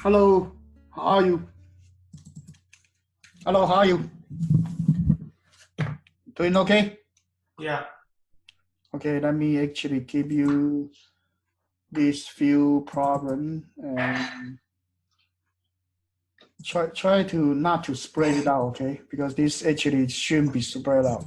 Hello, how are you? Hello, how are you? Doing okay? Yeah. Okay, let me actually give you these few problem and try to not to spread it out, okay? Because this actually shouldn't be spread out.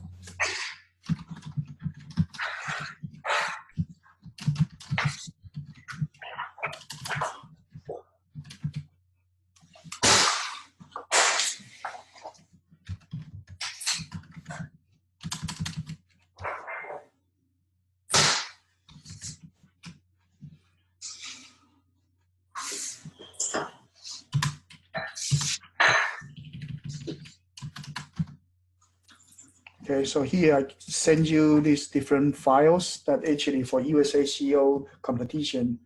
Okay, so here I send you these different files that actually for USACO competition.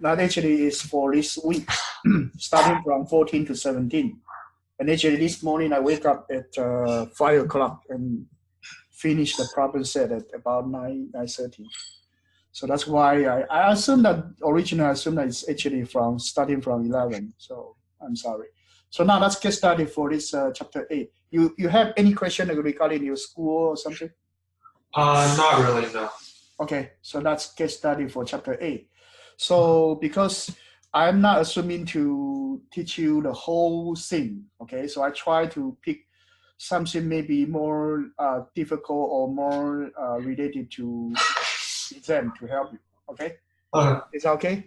That actually is for this week, starting from 14 to 17. And actually this morning I wake up at 5 o'clock and finish the problem set at about 9:30. So that's why I assume that originally I assume that it's actually from starting from 11. So I'm sorry. So now let's get started for this chapter 8. You have any question regarding your school or something? Not really, no. Okay, so let's get started for chapter 8. So because I'm not assuming to teach you the whole thing, okay, so I try to pick something maybe more difficult or more related to exam to help you, okay? Okay. Is that okay? Yeah.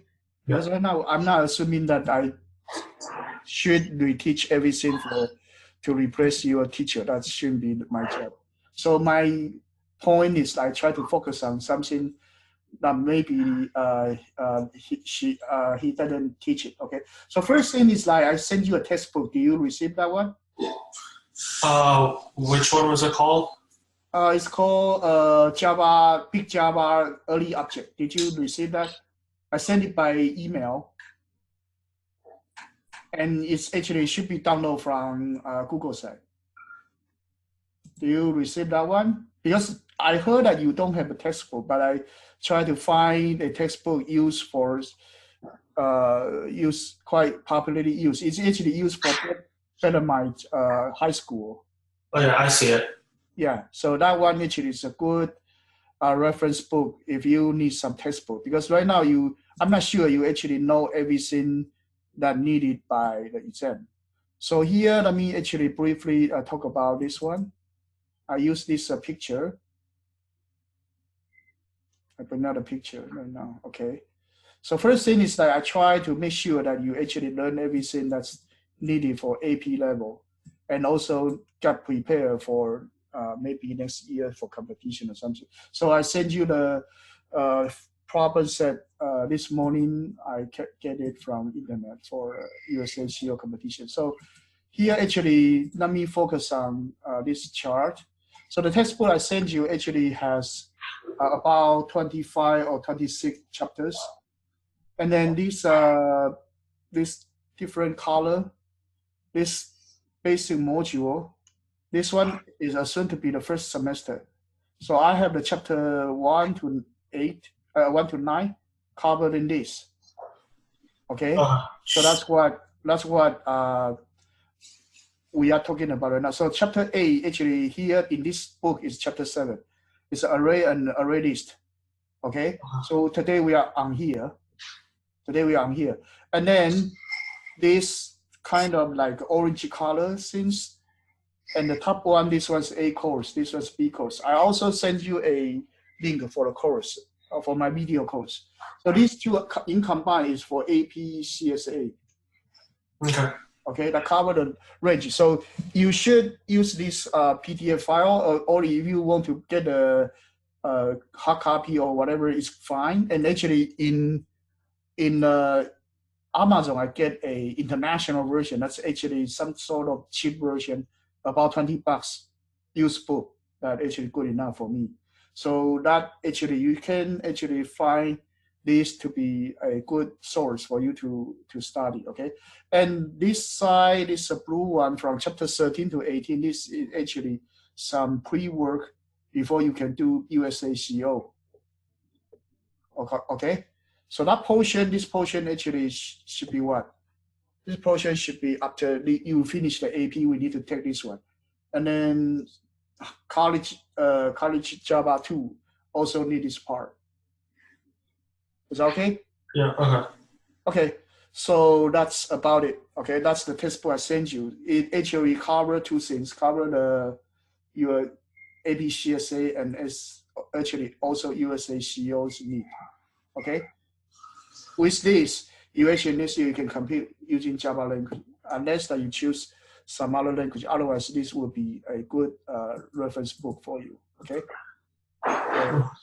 Because right now I'm not assuming that I should reteach everything for to replace your teacher. That shouldn't be my job. So my point is I try to focus on something that maybe he didn't teach it. Okay. So first thing is like I send you a textbook. Do you receive that one? Which one was it called? It's called Java Big Java Early Object. Did you receive that? I sent it by email, and it's actually should be downloaded from Google site. Do you receive that one? Because I heard that you don't have a textbook, but I try to find a textbook used for use quite popularly used. It's actually used for Bettermite high school. Oh yeah, I see it. Yeah, so that one actually is a good reference book if you need some textbook. Because right now I'm not sure you actually know everything that needed by the exam. So here, let me actually briefly talk about this one. I use this picture. I bring out a picture right now. Okay. So first thing is that I try to make sure that you actually learn everything that's needed for AP level, and also get prepared for maybe next year for competition or something. So I send you the uh, problem set this morning. I get it from internet for USACO competition. So here actually, let me focus on this chart. So the textbook I sent you actually has about 25 or 26 chapters, and then this different color, this basic module, this one is assumed to be the first semester. So I have the chapter 1 to 9 covered in this. Okay, Uh, so that's what we are talking about right now. So chapter 8 actually here in this book is chapter 7. It's an array and array list. Okay, so today we are on here. And then this kind of like orange color things. And the top one, this was A course, this was B course. I also send you a link for the course, for my video course. So these two in combined is for AP CSA. okay. Okay, that cover the range. So you should use this PDF file, or if you want to get a hard copy or whatever, is fine. And actually in Amazon, I get a international version. That's actually some sort of cheap version, about $20 used book. That actually good enough for me. So that actually you can actually find this to be a good source for you to study. Okay, and this side is a blue one from chapter 13 to 18. This is actually some pre-work before you can do USACO. Okay, so that portion, this portion actually should be what? This portion should be after you finish the AP. We need to take this one, and then college Java 2 also need this part. Is that okay? Yeah. Okay. Okay. So that's about it. Okay, that's the textbook I sent you. It actually cover two things. Cover your AP CSA and actually also USA CO's need. Okay. With this, you actually next year you can compete using Java language, unless that you choose some other language. Otherwise, this will be a good reference book for you. Okay.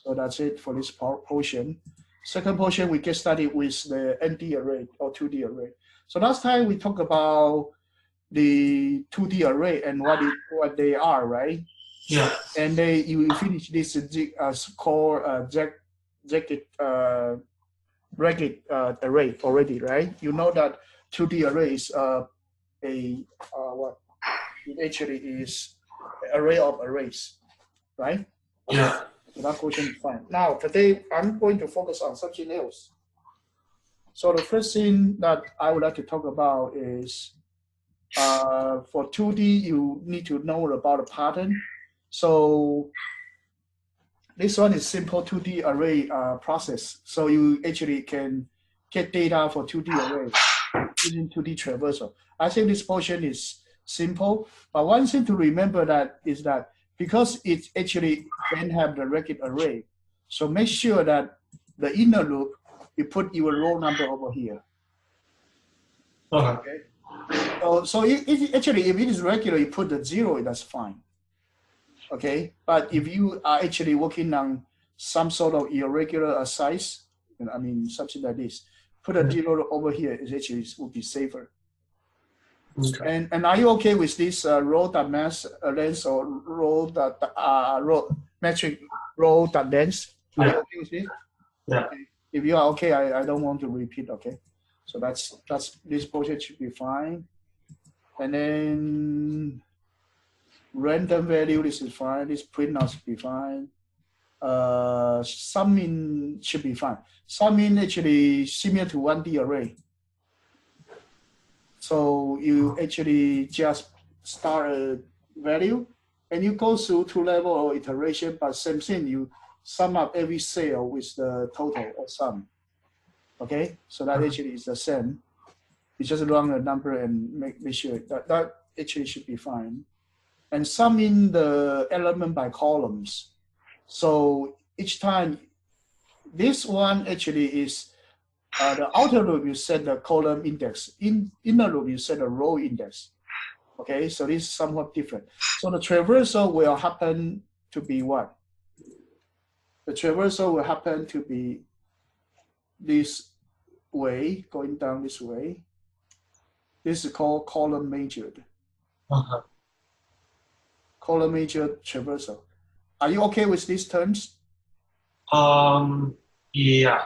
So that's it for this portion. Second portion, we get started with the ND array or 2D array. So last time we talked about the 2D array and what they are, right? Yeah. And you finish this called ragged array already, right? You know that 2D array is what? It actually is an array of arrays, right? Yeah. So that question is fine. Now, today I'm going to focus on something else. So the first thing that I would like to talk about is for 2D, you need to know about the pattern. So this one is simple 2D array process. So you actually can get data for 2D array using 2D traversal. I think this portion is simple, but one thing to remember that is that because it actually can have the ragged array, so make sure that the inner loop, you put your row number over here. Okay. So actually, if it is regular, you put the 0, that's fine. Okay, but if you are actually working on some sort of irregular size, I mean something like this, put a 0 over here. It actually would be safer. Okay. And are you okay with this row.mass length or row metric row.length? Are you okay with this? Yeah. Okay. If you are okay, I don't want to repeat. Okay, so that's this portion should be fine. And then random value, this is fine. This printout should be fine. Summing should be fine. Summing actually similar to 1D array. So you actually just start a value and you go through 2 level of iteration, but same thing, you sum up every cell with the total or sum. Okay, so that actually is the same. You just run a number and make sure that actually should be fine. And sum in the element by columns. So each time, this one actually is the outer loop, you set the column index. Inner loop, you set the row index. Okay, so this is somewhat different. So the traversal will happen to be what? The traversal will happen to be this way, going down this way. This is called column measured. Okay. Column measured traversal. Are you okay with these terms? Yeah.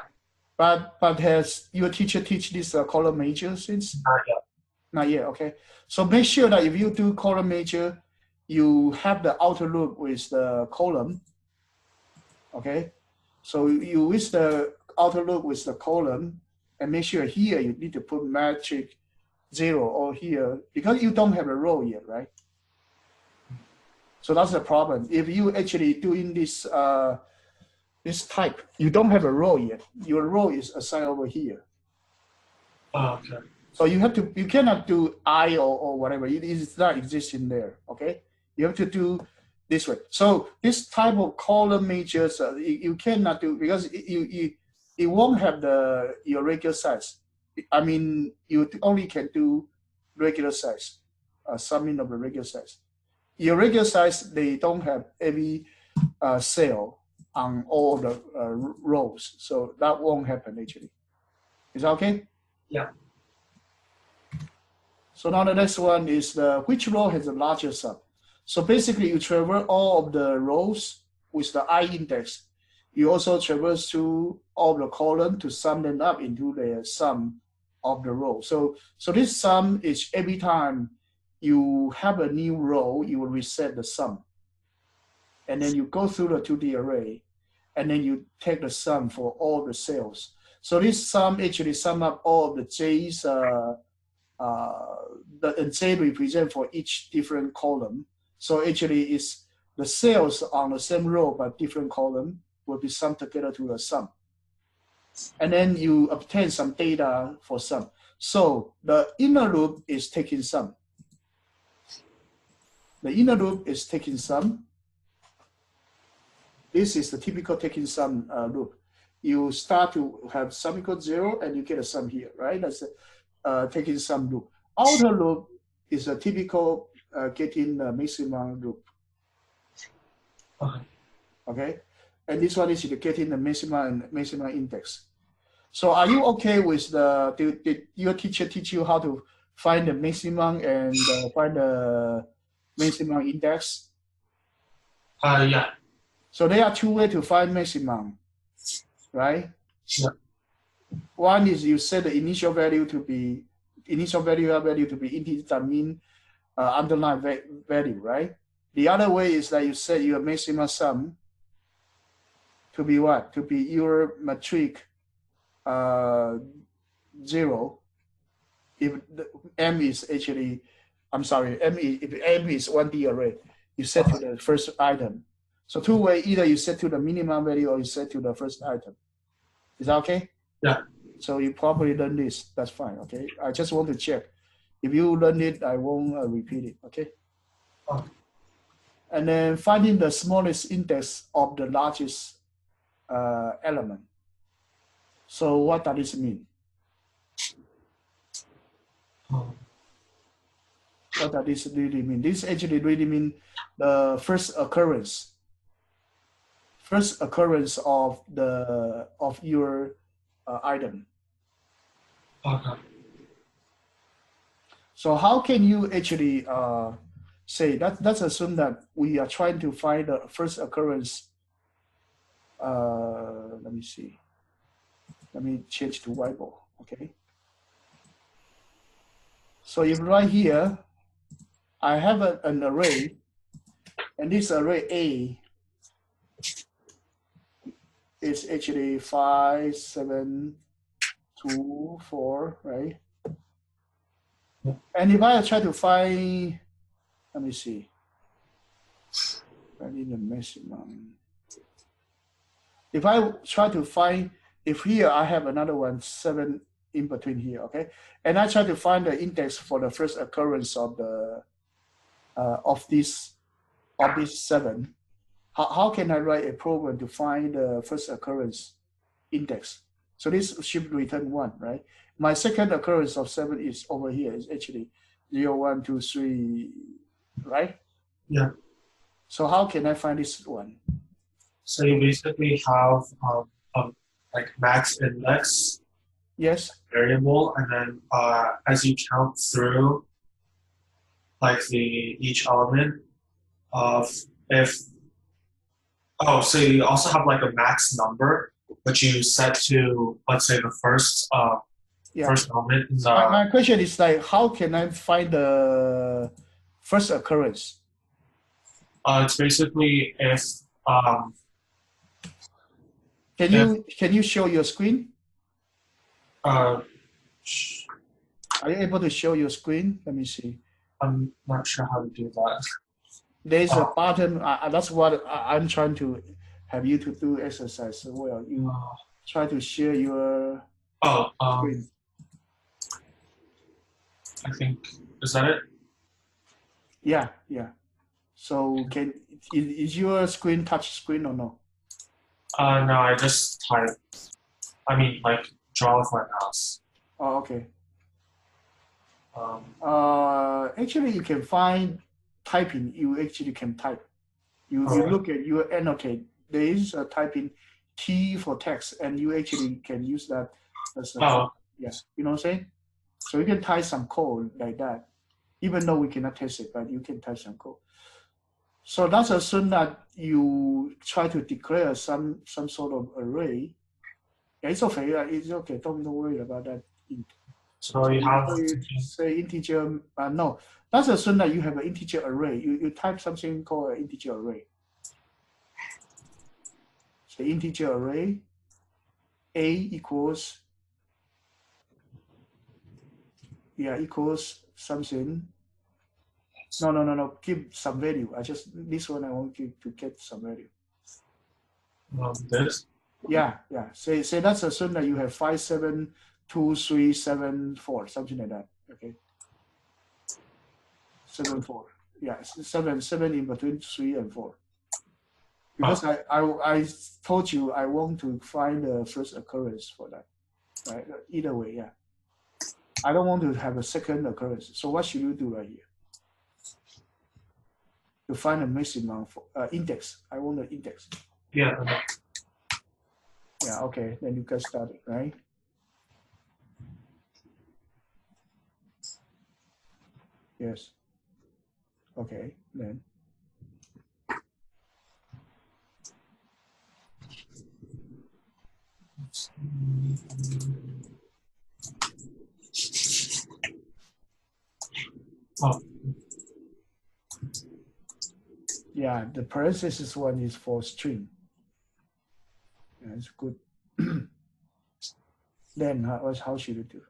But has your teacher teach this column measure since? Not yet. Not yet, okay. So make sure that if you do column measure, you have the outer loop with the column, okay? So you with the outer loop with the column, and make sure here you need to put metric 0 or here, because you don't have a row yet, right? So that's the problem. If you actually doing this this type, you don't have a row yet. Your row is assigned over here. Okay. So you cannot do I or whatever. It is not existing there. Okay, you have to do this way. So this type of column measures you cannot do because it won't have your regular size. I mean, you only can do regular size, summing of the regular size. Your regular size, they don't have every cell on all the rows, so that won't happen actually. Is that okay? Yeah. So now the next one is which row has the largest sum? So basically you traverse all of the rows with the I index. You also traverse through all the columns to sum them up into the sum of the row. So this sum is every time you have a new row, you will reset the sum. And then you go through the 2D array, and then you take the sum for all the cells. So this sum actually sum up all of the J's the Z represent for each different column. So actually, it's the cells on the same row but different column will be summed together to the sum. And then you obtain some data for sum. So the inner loop is taking sum. The inner loop is taking sum. This is the typical taking sum loop. You start to have sum equals 0 and you get a sum here, right? That's a taking sum loop. Outer loop is a typical getting the maximum loop. Okay, and this one is getting the maximum and maximum index. So are you okay with the, did your teacher teach you how to find the maximum and find the maximum index? Yeah. So there are two ways to find maximum, right? Yeah. One is you set the initial value to be integer, that mean underlying value, right? The other way is that you set your maximum sum to be what? To be your metric 0. If M is actually, I'm sorry, if M is 1D array, you set to the first item. So two ways, either you set to the minimum value or you set to the first item. Is that okay? Yeah. So you probably learn this. That's fine. Okay. I just want to check. If you learn it, I won't repeat it. Okay. And then finding the smallest index of the largest element. So what does this mean? What does this really mean? This actually really mean the first occurrence of your item. Okay. So how can you actually say that? Let's assume that we are trying to find the first occurrence. Let me see. Let me change to whiteboard. Okay. So if right here, I have an array, and this array A is actually 5, 7, 2, 4, right? Yeah. And if I try to find, let me see, I need the maximum. If I try to find, if here I have another one, 7 in between here, okay? And I try to find the index for the first occurrence of the of this 7. How can I write a program to find the first occurrence index? So this should return 1, right? My second occurrence of 7 is over here. Is actually 0, 1, 2, 3, right? Yeah. So how can I find this one? So you basically have like max index. Yes. Variable, and then as you count through like each element of so you also have like a max number which you set to, let's say, the first first element in the my question is like, how can I find the first occurrence? It's basically if can you show your screen? Are you able to show your screen? Let me see. I'm not sure how to do that. There's a button. That's what I'm trying to have you to do exercise. Well, you try to share your screen. I think, is that it? Yeah. So is your screen touch screen or no? No, I just type. I mean, like draw with my mouse. Oh, okay. Actually, you can find typing. You actually can type. You look at, you annotate. There is a typing T for text, and you actually can use that as a, yes, you know what I'm saying? So you can type some code like that, even though we cannot test it, but you can type some code. So that's assume that you try to declare some sort of array. Yeah, it's okay. It's okay. Don't worry about that. So you have say integer. No, that's assume that you have an integer array. You type something called an integer array. So integer array A equals yeah, equals something. No. Give some value. This one I want to get some value. This. Yeah. Say let's assume that you have 5, 7, 2, 3, 7, 4, something like that. Okay. 7, 4. Yeah, 7 in between 3 and 4. Because I told you I want to find the first occurrence for that. Right? Either way, yeah. I don't want to have a second occurrence. So what should you do right here? To find a maximum for index. I want the index. Yeah. Yeah, okay. Then you get started, right? Yes. Okay, then. Oh. Yeah, the parenthesis one is for string. Yeah, it's good. Then how should you do?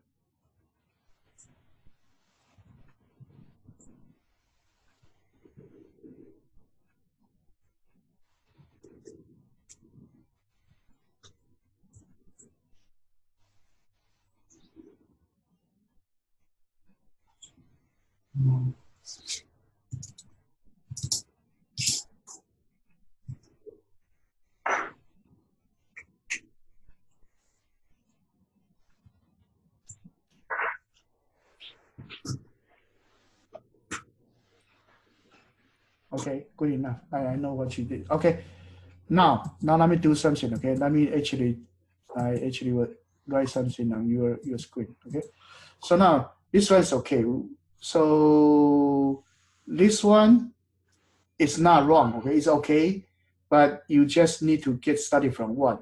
Okay, good enough. I know what you did. Okay, now let me do something. Okay, let me I actually will write something on your screen. Okay, so now this one is okay. So this one is not wrong. Okay, it's okay, but you just need to get started from 1,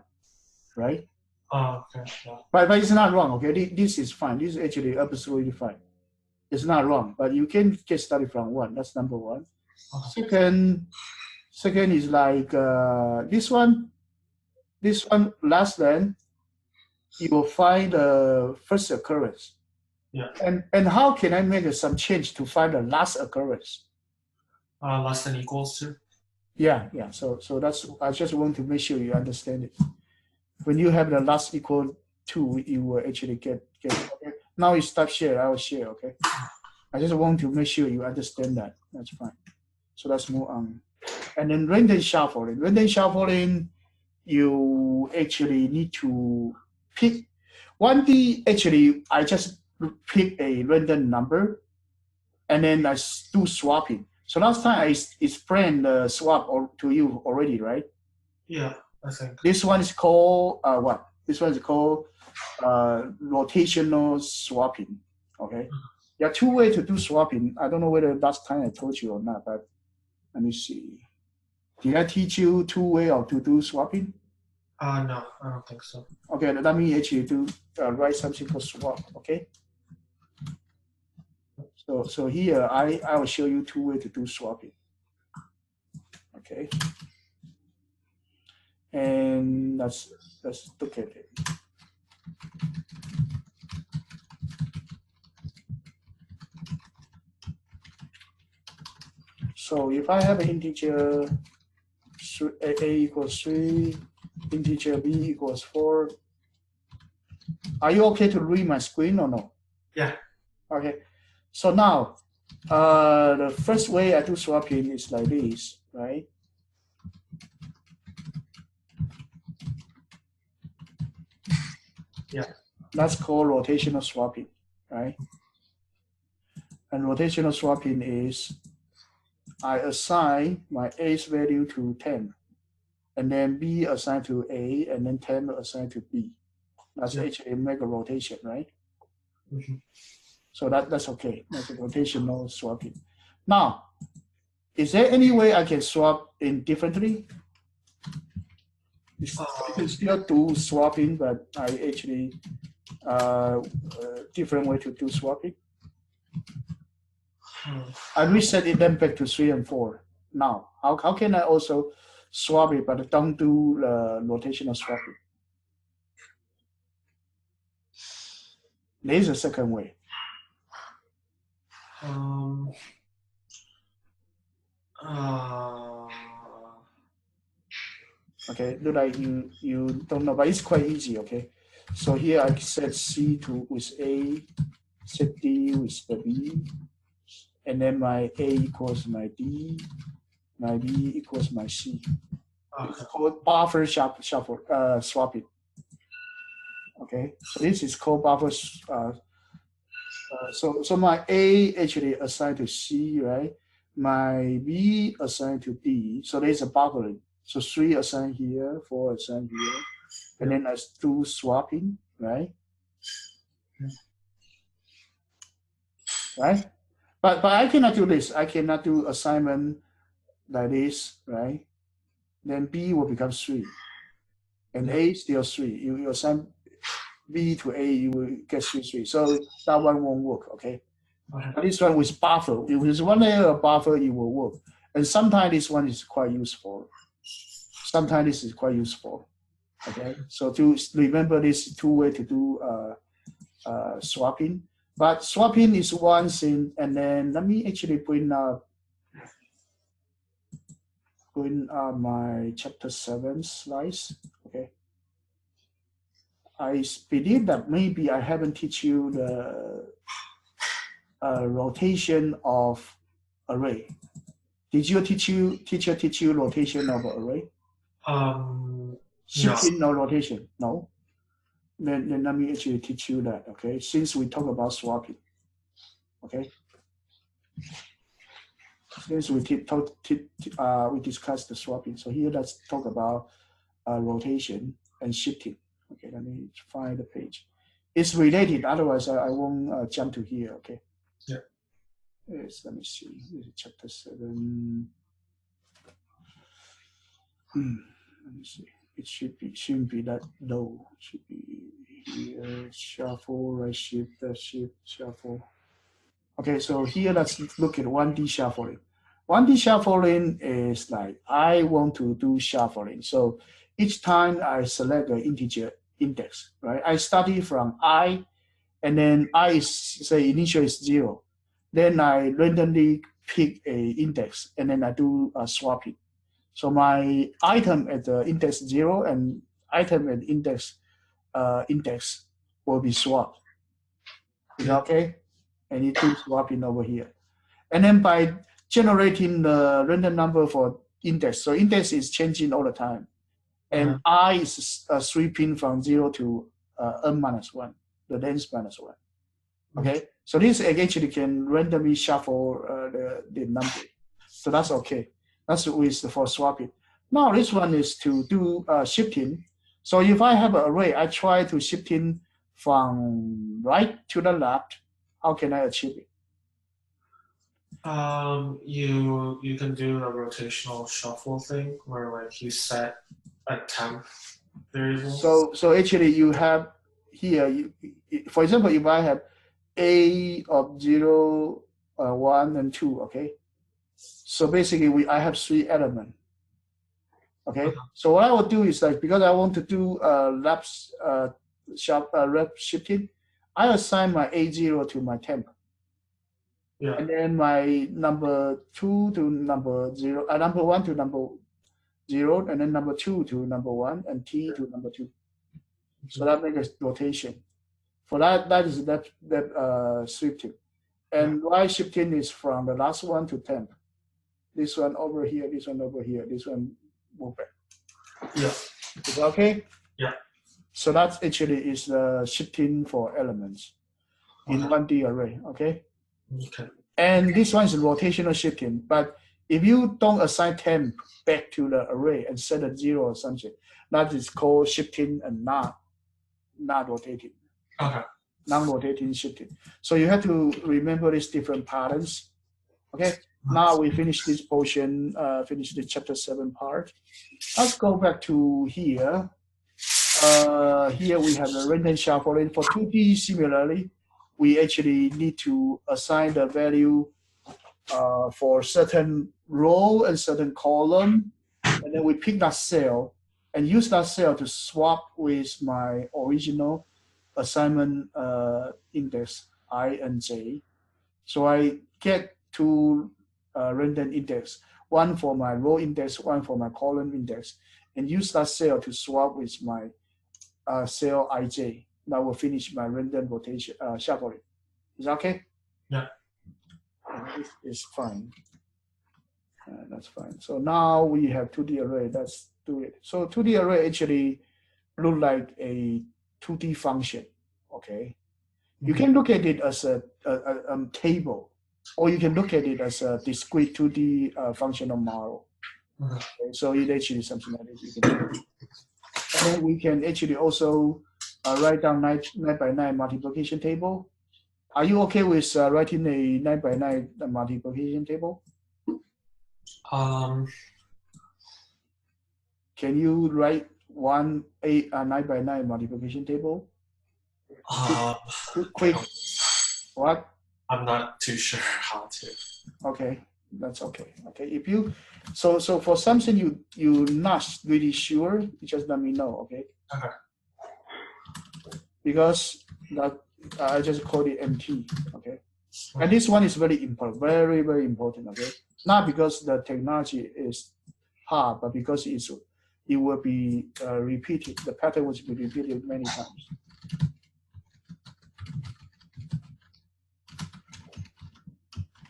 right? Okay. Yeah. But it's not wrong. Okay, this is fine. This is actually absolutely fine. It's not wrong, but you can get started from 1. That's number 1. Second is like this one less than, you will find the first occurrence. Yeah. And how can I make some change to find the last occurrence? Less than equals to. Yeah. So that's, I just want to make sure you understand it. When you have the last equal 2, you will actually get okay. Now you stop share, I will share, okay? I just want to make sure you understand that. That's fine. So let's move on. And then random shuffling. Random shuffling, you actually need to pick 1D. Actually, I just pick a random number and then I do swapping. So last time I explained the swap to you already, right? Yeah, I think. This one is called what? This one is called rotational swapping. Okay. There are 2 ways to do swapping. I don't know whether last time I told you or not, but let me see. Did I teach you 2 ways to do swapping? No, I don't think so. Okay, let me actually do write something called swap. Okay. So here I will show you 2 ways to do swapping. Okay. And let's look at it. So if I have an integer a equals 3, integer b equals 4, are you okay to read my screen or no? Yeah. Okay. So now the first way I do swapping is like this, right? Yeah. That's called rotational swapping, right? And rotational swapping is I assign my A's value to 10, and then B assigned to A, and then 10 assigned to B. That's actually make a rotation, right? Mm-hmm. So that's okay. That's a rotational swapping. Now, is there any way I can swap in differently? I can still do swapping, but I actually different way to do swapping. I reset it then back to 3 and 4. Now, how can I also swap it, but don't do rotational swapping? There is a second way. Um, uh, Okay, look like you don't know, but it's quite easy. Okay, so here I set C to with A, set D with the B, and then my A equals my D, my B equals my C. It's okay. called buffer swapping. Okay, so this is called buffer. So my A actually assigned to C, right? My B assigned to D. So there's a buffering. So 3 assigned here, 4 assigned here, and then I do swapping, right? Right? But I cannot do this. I cannot do assignment like this, right? Then B will become 3. And A still 3. You assign B to A, you will get 3, 3. So that one won't work, okay? But this one with buffer, if there's one layer of buffer, it will work. And sometimes this one is quite useful. Sometimes this is quite useful. Okay, so to remember this two way to do swapping. But swapping is one thing, and then let me actually bring up my chapter 7 slides. Okay, I believe that maybe I haven't teach you the rotation of array. Did your teacher teach you rotation of array? Shifting No. or rotation? No. Then let me actually teach you that. Okay, since we talk about swapping. Okay. Since we discussed the swapping, so here let's talk about rotation and shifting. Okay, let me find the page. It's related, otherwise I won't jump to here. Okay. Yeah. Yes, let me see. This is chapter 7. Let me see. It shouldn't be that low. It should be here. Shuffle, right shift, left shift, shuffle. Okay, so here let's look at 1D shuffling. 1D shuffling is like I want to do shuffling. So each time I select an integer index, right? I study from I, and then I is say initial is 0. Then I randomly pick a index, and then I do a swapping. So my item at the index 0 and item at index will be swapped. Is that okay? And it do swapping over here. And then by generating the random number for index, so index is changing all the time. And I is sweeping from 0 to n minus 1, the length minus 1. Okay, so this actually can randomly shuffle the number. So that's okay. That's with for swapping. Now this one is to do shifting. So if I have an array, I try to shifting from right to the left. How can I achieve it? You can do a rotational shuffle thing where like you set a temp variable. So actually you have here, for example, if I have A of 0, 1, and 2, okay? So basically I have 3 elements. Okay, so what I will do is like, because I want to do lap shifting, I assign my A0 to my temp. Yeah. And then my number 2 to number 0, number 1 to number 0, and then number 2 to number 1, and T to number 2. So that makes a rotation. For that is that shifting. And Y shifting is from the last one to temp. This one over here, this one over here, this one move back. Yeah. Is that okay? Yeah. So that actually is the shifting for elements in 1D array, okay? Okay. And this one is rotational shifting, but if you don't assign temp back to the array and set a 0 or something, that is called shifting and not rotating. Okay. Non-rotating shifting. So you have to remember these different patterns. Okay. Now we finish this portion, finish the chapter 7 part. Let's go back to here. Here we have the random shuffling. For 2D, similarly, we actually need to assign the value for certain row and certain column, and then we pick that cell and use that cell to swap with my original assignment index I and J. So I get two random index, one for my row index, one for my column index, and use that cell to swap with my cell ij. That will finish my random rotation shuffling. Is that okay? Yeah. It's fine. That's fine. So now we have 2D array. Let's do it. So 2D array actually look like a 2D function. Okay. You can look at it as a table, or you can look at it as a discrete 2D functional model. Okay, so it actually is something like this. You can do. And then we can actually also write down 9x9 multiplication table. Are you okay with writing a 9x9 multiplication table? Can you write 9x9 multiplication table? Quick. What? I'm not too sure how to. Okay, that's okay. Okay, if you so for something you're not really sure, you just let me know. Okay. Okay. Because that I just called it MT. Okay. And this one is very important, very, very important. Okay. Not because the technology is hard, but because it will be repeated. The pattern will be repeated many times.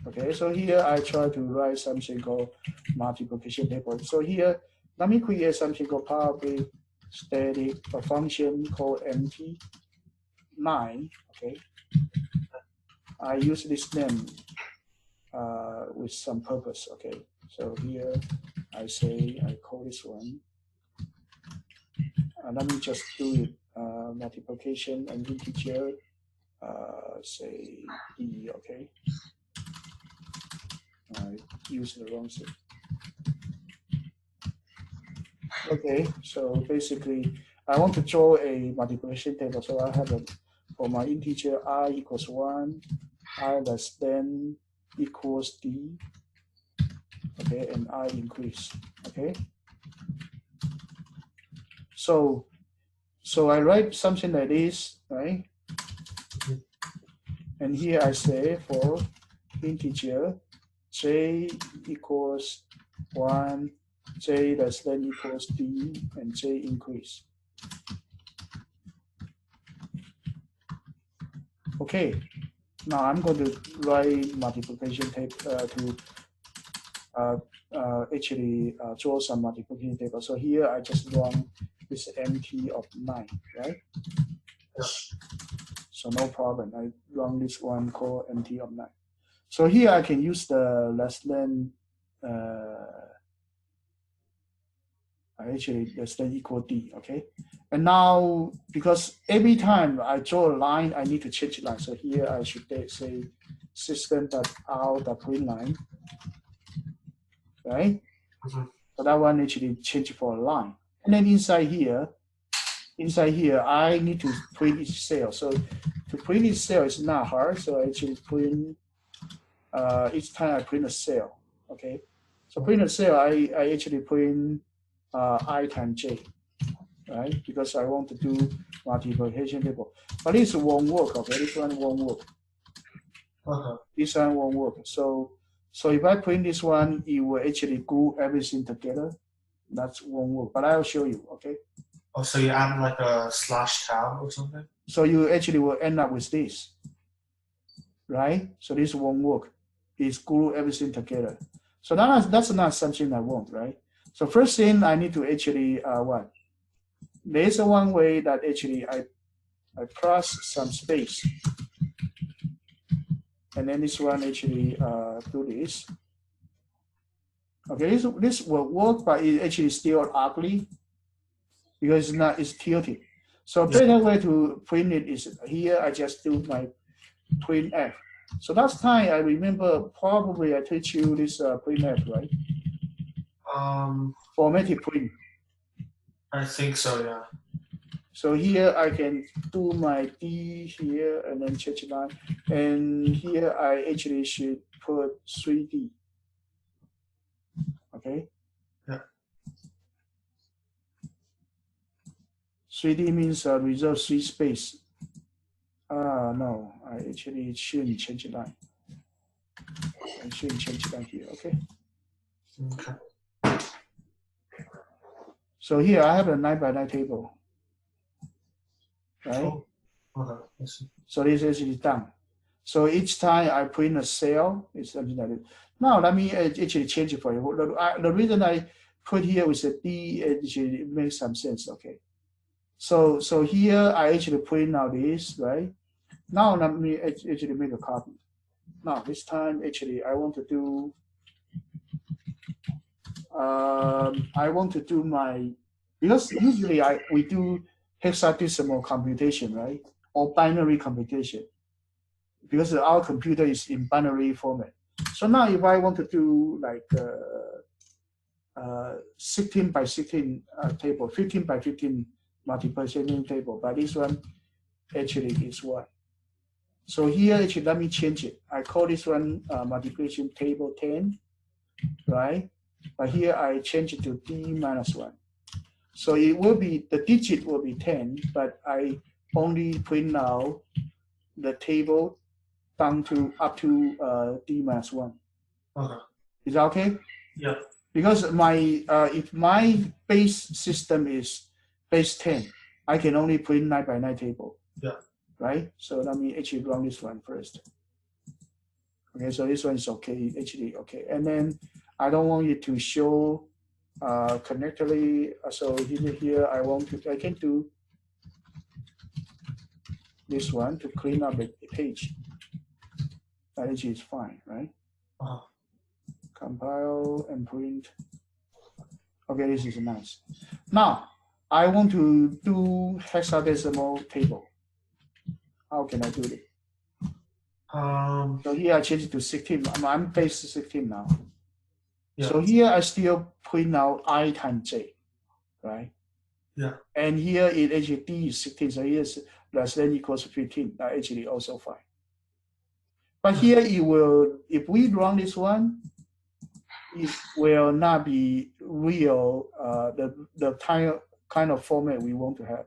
Okay, so here I try to write something called multiplication table. So here, let me create something called public static a function called MT9. Okay, I use this name with some purpose. Okay, so here I say I call this one. Let me just do it multiplication and integer. Say E. Okay. I use the wrong thing. Okay, so basically, I want to draw a multiplication table. So I have for my integer I equals 1, I less than equals D, okay, and I increase, okay. So I write something like this, right? And here I say for integer J equals 1, J less than equals D, and J increase. Okay, now I'm going to write multiplication table to actually draw some multiplication table. So here I just run this MT of 9, right? Yeah. So no problem. I run this one called MT of 9. So here I can use the less than actually less than equal D, okay? And now, because every time I draw a line, I need to change line. So here I should say system.out.println, right? So that one actually change for a line. And then inside here, I need to print each cell. So to print each cell is not hard. So I actually print, each time I print a cell, okay? So print a cell, I actually print I times J, right? Because I want to do multiplication table. But this won't work, okay? This one won't work. This one won't work. So if I print this one, it will actually glue everything together. That won't work. But I'll show you, okay? Oh, so you add like a slash tab or something? So you actually will end up with this, right? So this won't work. It's glue everything together. So that's not something I want, right? So first thing I need to actually what? There's one way that actually I plus some space, and then this one actually do this. Okay, this will work, but it actually still ugly because it's tilted. So better way to print it is here. I just do my printf. So last time I remember probably I teach you this printf, right? Formatted print. I think so, yeah. So here I can do my D here and then change line. And here I actually should put 3D. Okay? Yeah. 3D means reserve 3 space. No, I actually shouldn't change line. I shouldn't change it down here. Okay. Okay. So here I have a 9 by 9 table, right? Oh, okay. I see. So this is done. So each time I print a cell, it's something like this. Now let me actually change it for you. The reason I put here with a D actually makes some sense. Okay. So here I actually print out this, right? Now let me actually make a copy. Now this time actually I want to do my, because usually we do hexadecimal computation, right? Or binary computation, because our computer is in binary format. So now if I want to do like 16 by 16 table, 15 by 15 multiplication table, but this one actually is what? So here actually let me change it. I call this one multiplication table 10, right? But here I change it to D minus 1. So it will be, the digit will be 10, but I only print now the table down to up to D minus 1. Okay. Is that okay? Yeah. Because my if my base system is base 10, I can only print 9 by 9 table. Yeah. Right? So let me actually run this one first. Okay, so this one is okay, actually okay. And then I don't want it to show connectedly. So here I can do this one to clean up the page. That actually is fine, right? Compile and print. Okay, this is nice. Now I want to do hexadecimal table. How can I do it? So here I change it to 16. I'm base 16 now. Yeah. So here I still print out I times j, right? Yeah. And here it actually d is 16, so here is less than equals 15. That actually also fine. But here it will, if we run this one, it will not be real the kind of format we want to have.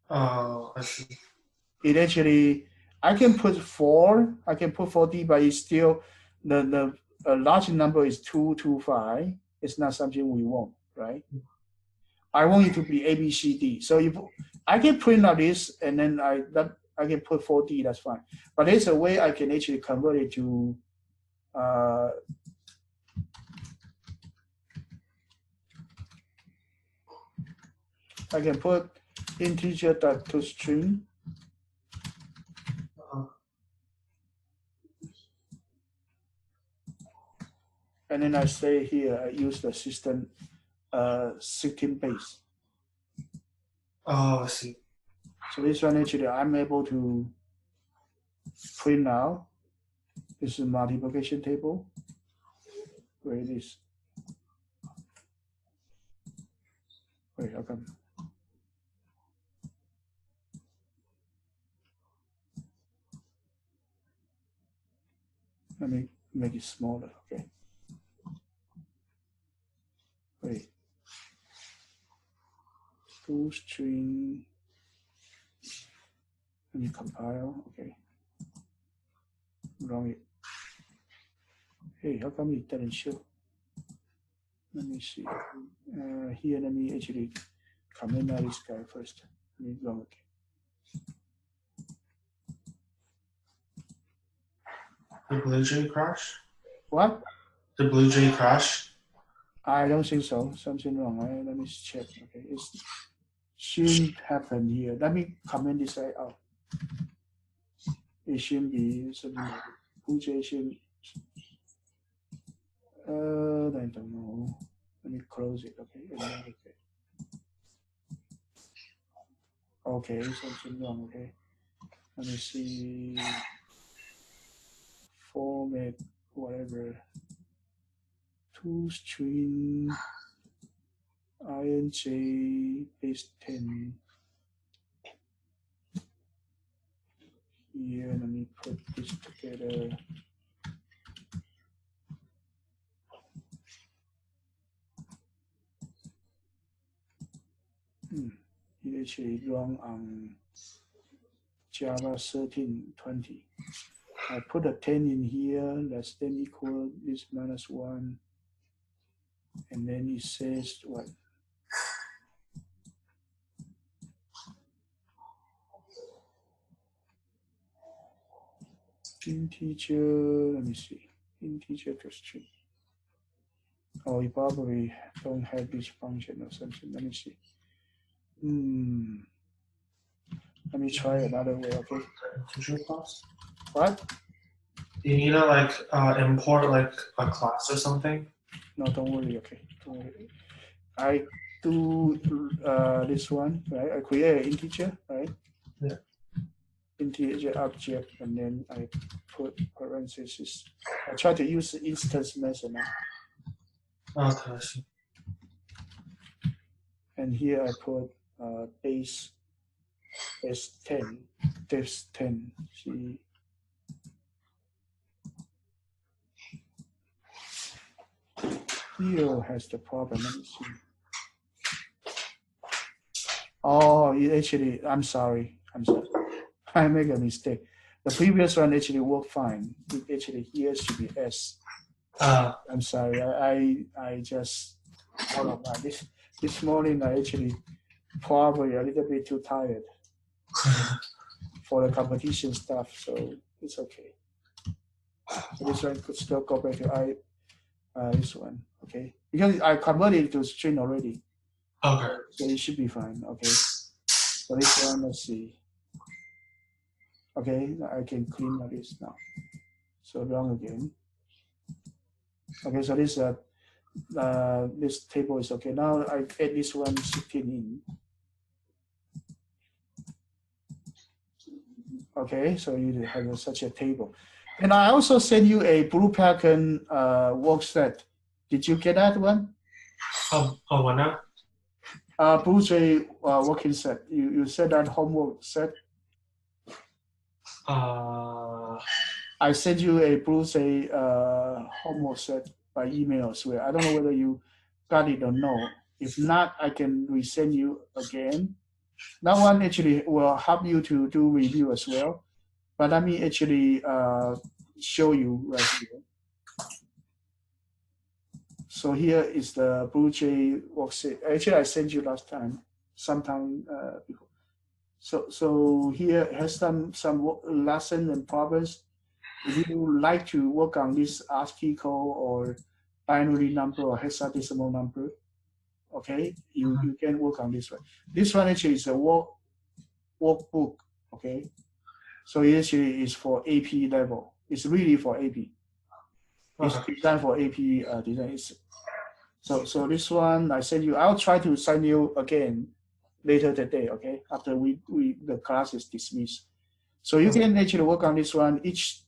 I see. It actually, I can put 4D, but it's still the large number is 225. It's not something we want, right? I want it to be ABCD. So if I can print out this and then I can put 4D, that's fine. But there's a way I can actually convert it to I can put integer.toString. And then I say here, I use the system 16 base. Oh, I see. So this one actually I'm able to print now. This is multiplication table. Where it is? Wait, how come? Let me make it smaller, okay. Wait. ToString. Let me compile, okay. Run it. Hey, how come it doesn't show? Let me see. Here, let me actually comment out this guy first. Let me run again. Did BlueJ crash? What? Did BlueJ crash? I don't think so. Something wrong. Right? Let me check. Okay, it shouldn't happen here. Let me comment this side out. It shouldn't be something like BlueJ should. I don't know. Let me close it. Okay. Okay. Okay, something wrong. Okay. Let me see. Format, whatever. ToString INJ base 10. Here, let me put this together. It actually run on Java 1320. I put a 10 in here, less than equal this minus 1. And then it says what? Integer, let me see. Integer to string. Oh, you probably don't have this function or something. Let me see. Let me try another way, okay? Integer class? What? You need to like import like a class or something? No, don't worry, okay. Don't worry. I do this one, right? I create an integer, right? Yeah. Integer object, and then I put parentheses. I try to use the instance method now. Okay, I see. And here I put base 10, depth 10. See. Here has the problem. Let me see. Oh, it actually, I'm sorry. I make a mistake. The previous one actually worked fine. It actually here should be S. I'm sorry. I just out of mind. This morning I actually probably a little bit too tired for the competition stuff, so it's okay. So this one could still go back to this one, okay? Because I converted it to string already. Okay. So it should be fine, okay? So this one, let's see. Okay, I can clean all this now. So run again. Okay, so this table is okay. Now I add this one 16 in. Okay, so you have such a table. And I also sent you a blue pattern work set. Did you get that one? What now? Blue Jay working set. You said that homework set. I sent you a Blue Jay homework set by email as well. I don't know whether you got it or no. If not, I can resend you again. That one actually will help you to do review as well. But let me actually show you right here. So here is the Blue Jay worksheet. Actually, I sent you last time, sometime before. So here has some lesson and problems. If you like to work on this ASCII code or binary number or hexadecimal number, okay, you can work on this one. This one actually is a workbook, okay. So it actually is for AP level. It's really for AP. It's designed for AP design. So this one I send you. I'll try to send you again later today, okay? After the class is dismissed. So you can actually work on this one. Each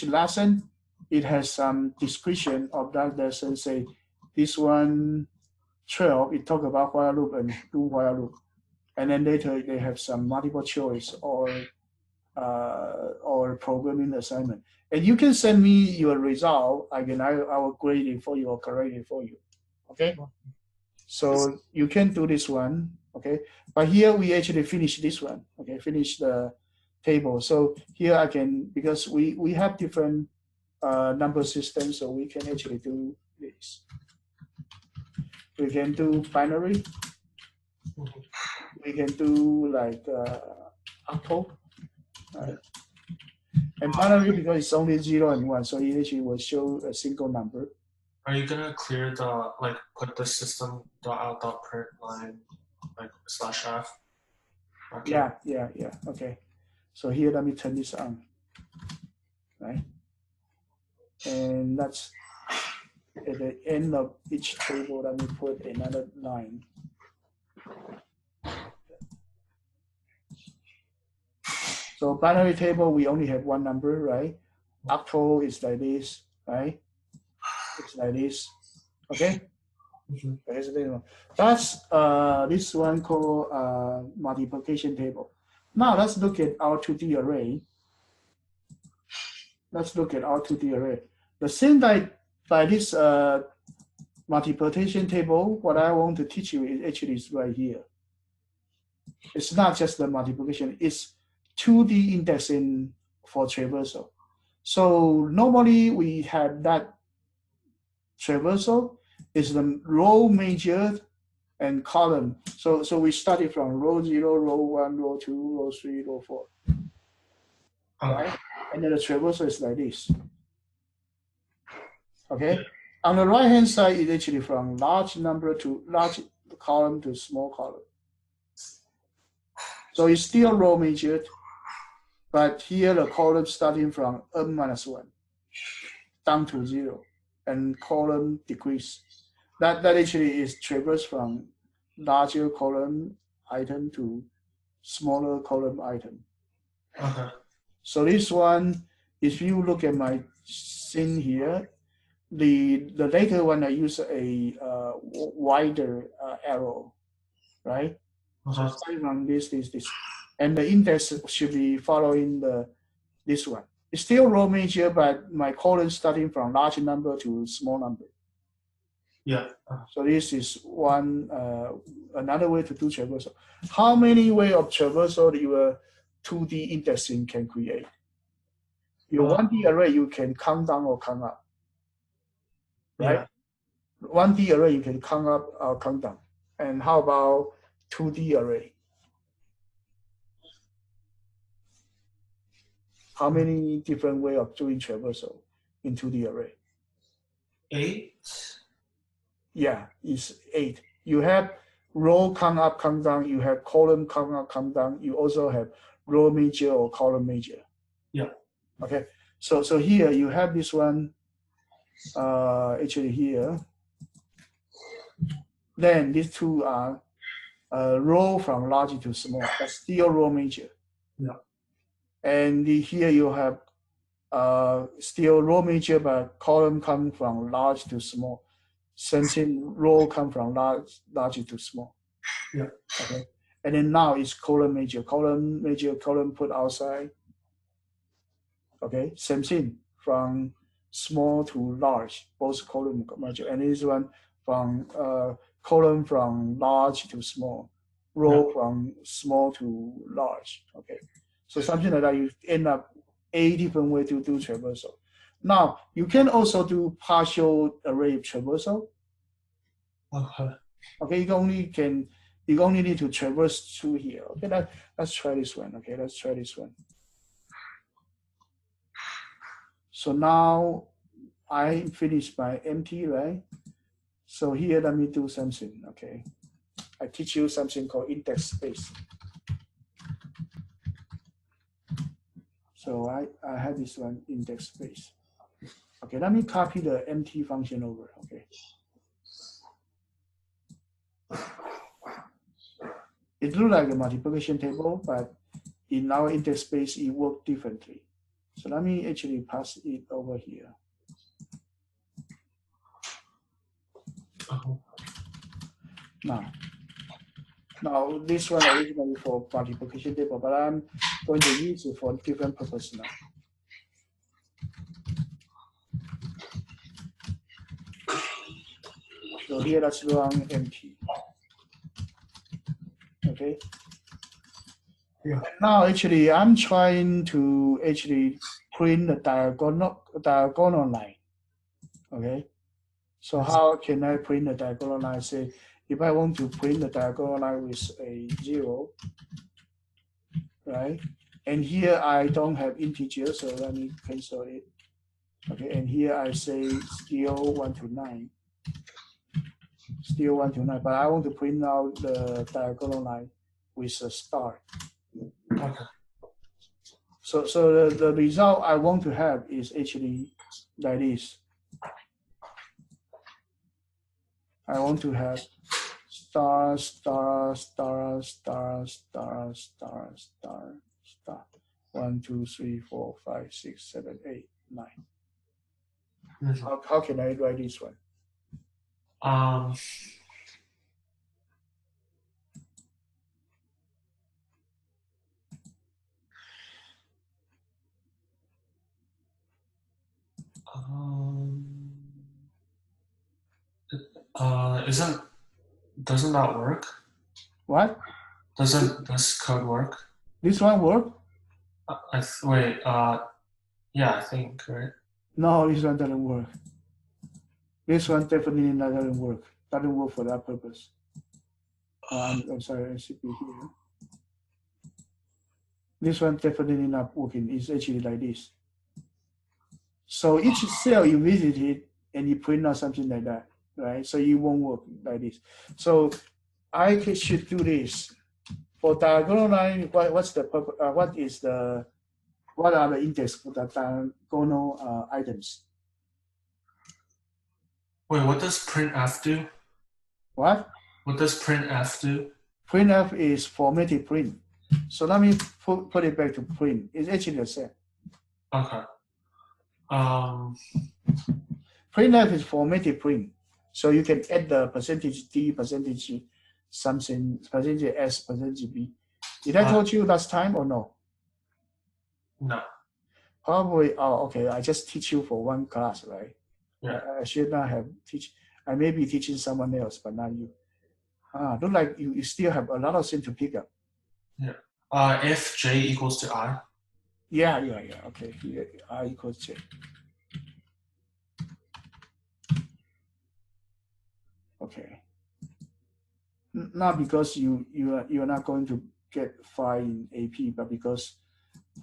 lesson, it has some description of that lesson. Say this one 12, it talk about while loop and do while loop, and then later they have some multiple choice or programming assignment. And you can send me your result. I will grade it for you or correct it for you. Okay. So you can do this one. Okay. But here we actually finish this one. Okay. Finish the table. So here I can, because we have different number systems, so we can actually do this. We can do binary. We can do like octal. And binary, because it's only 0 and 1, so it actually will show a single number. Are you gonna clear the put the system.out.print line /f? Okay. Yeah. Okay. So here, let me turn this on, right? And that's at the end of each table. Let me put another line. So binary table, we only have one number, right? Octal is like this, right? It's like this, okay? That's this one called multiplication table. Now let's look at our 2D array. Let's look at our 2D array. The same by this multiplication table, what I want to teach you is actually right here. It's not just the multiplication, it's 2D indexing for traversal. So normally we have that traversal is the row measured and column. So we started from row 0, row 1, row 2, row 3, row 4. Right? And then the traversal is like this. Okay? On the right hand side is actually from large number to large column to small column. So it's still row measured, but here the column starting from n-1 down to 0, and column decrease. That actually is traverse from larger column item to smaller column item. Okay. So this one, if you look at my scene here, the later one I use a wider arrow, right? So starting from this, and the index should be following this one. It's still row measure, but my column starting from large number to small number. Yeah. So this is one another way to do traversal. How many way of traversal your 2D indexing can create? Your 1D array you can count down or count up, right? Yeah. 1D array you can count up or count down. And how about 2D array? How many different way of doing traversal in 2D array? 8. Yeah, it's 8. You have row count up, count down. You have column count up, count down. You also have row measure or column measure. Yeah. Okay. So here you have this one. Actually here. Then these two are row from large to small, but still row measure. Yeah. And here you have still row measure, but column come from large to small. Same thing, row come from large to small. Yeah. Okay. And then now it's column measure, column put outside. Okay. Same thing, from small to large, both column measure. And this one from column from large to small, row from small to large. Okay. So something like that, you end up 8 different ways to do traversal. Now, you can also do partial array traversal. Okay, you only need to traverse through here. Okay, let's try this one. Okay, let's try this one. So now I finished my empty, right? So here, let me do something. Okay, I teach you something called Interspace. So I have this one, Interspace. Okay, let me copy the empty function over. Okay. It looks like a multiplication table, but in our Interspace, it works differently. So let me actually pass it over here. Now this one originally for multiplication table, but I'm going to use it for different purpose now. So here, let's run empty. Okay. Yeah. And now actually, I'm trying to actually print the diagonal line. Okay. So how can I print the diagonal line? Say, if I want to print the diagonal line with a 0, right? And here I don't have integer, so let me cancel it. Okay, and here I say still 1 to 9. Still 1 to 9, but I want to print out the diagonal line with a star. Okay. So the result I want to have is actually like this. I want to have star, star, star, star, star, star, star, star. 1, 2, 3, 4, 5, 6, 7, 8, 9. How can I write this one? Doesn't that work? What? Doesn't this code work? This one work? Wait. Yeah, I think right. No, this one doesn't work. This one definitely doesn't work. Doesn't work for that purpose. I'm sorry, I should be here. This one definitely not working. It's actually like this. So each cell you visit it and you print out something like that, right? So you won't work like this. So I should do this. For diagonal line, what's the purpose? What are the index for the diagonal items? Wait, what does printf do? What? What does printf do? Printf is formatted print. So let me put it back to print. It's actually the same. Okay. Printf is formatted print. So you can add the percentage D, percentage something, percentage S, percentage B. Did I told you last time or no? No. Probably. Oh, okay. I just teach you for one class, right? Yeah. I should not have teach. I may be teaching someone else, but not you. Look like you still have a lot of things to pick up. Yeah. If j equals to I. Yeah. Okay. Here, I equals j. Okay. Not because you're not going to get 5 in AP, but because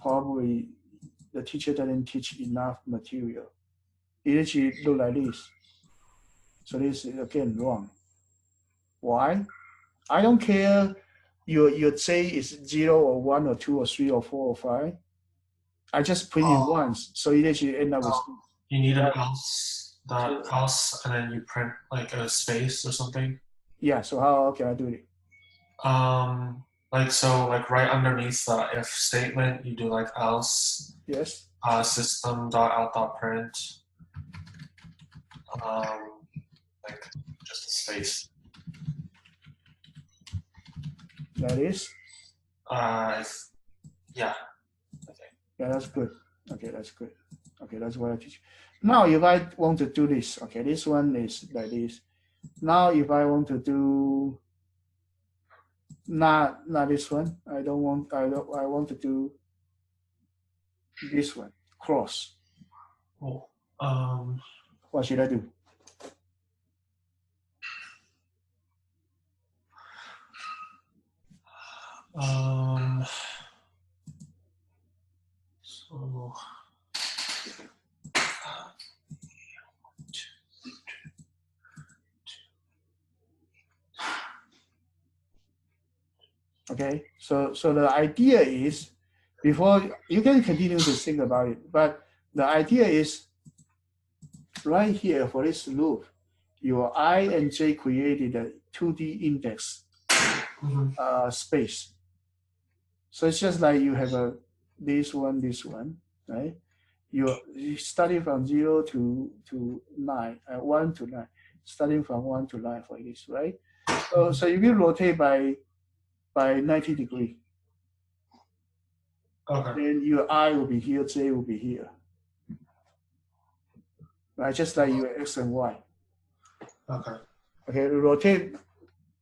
probably the teacher doesn't teach enough material. It actually look like this. So this is again wrong. Why? I don't care your J is 0 or 1 or 2 or 3 or 4 or 5. I just print it once. So it actually end up with. You need an else, else, and then you print like a space or something. Yeah, so how can I do it? Like right underneath the if statement, you do like else. Yes. System.out.print. Like just a space. That is. Yeah. Okay. Yeah, that's good. Okay, that's good. Okay, that's what I teach. Now, if I want to do this, okay, this one is like this. Now, if I want to do not this one, I want to do this one, cross. Oh. What should I do? So. Okay, so the idea is, before you can continue to think about it, but the idea is right here for this loop, your I and J created a 2D index space. So it's just like you have this one, right? You're starting from 0 to 9, 1 to 9, starting from 1 to 9 for this, right? So you will rotate by 90 degrees. Okay. Then your I will be here, J will be here. Right, just like your X and Y. Okay. Okay, rotate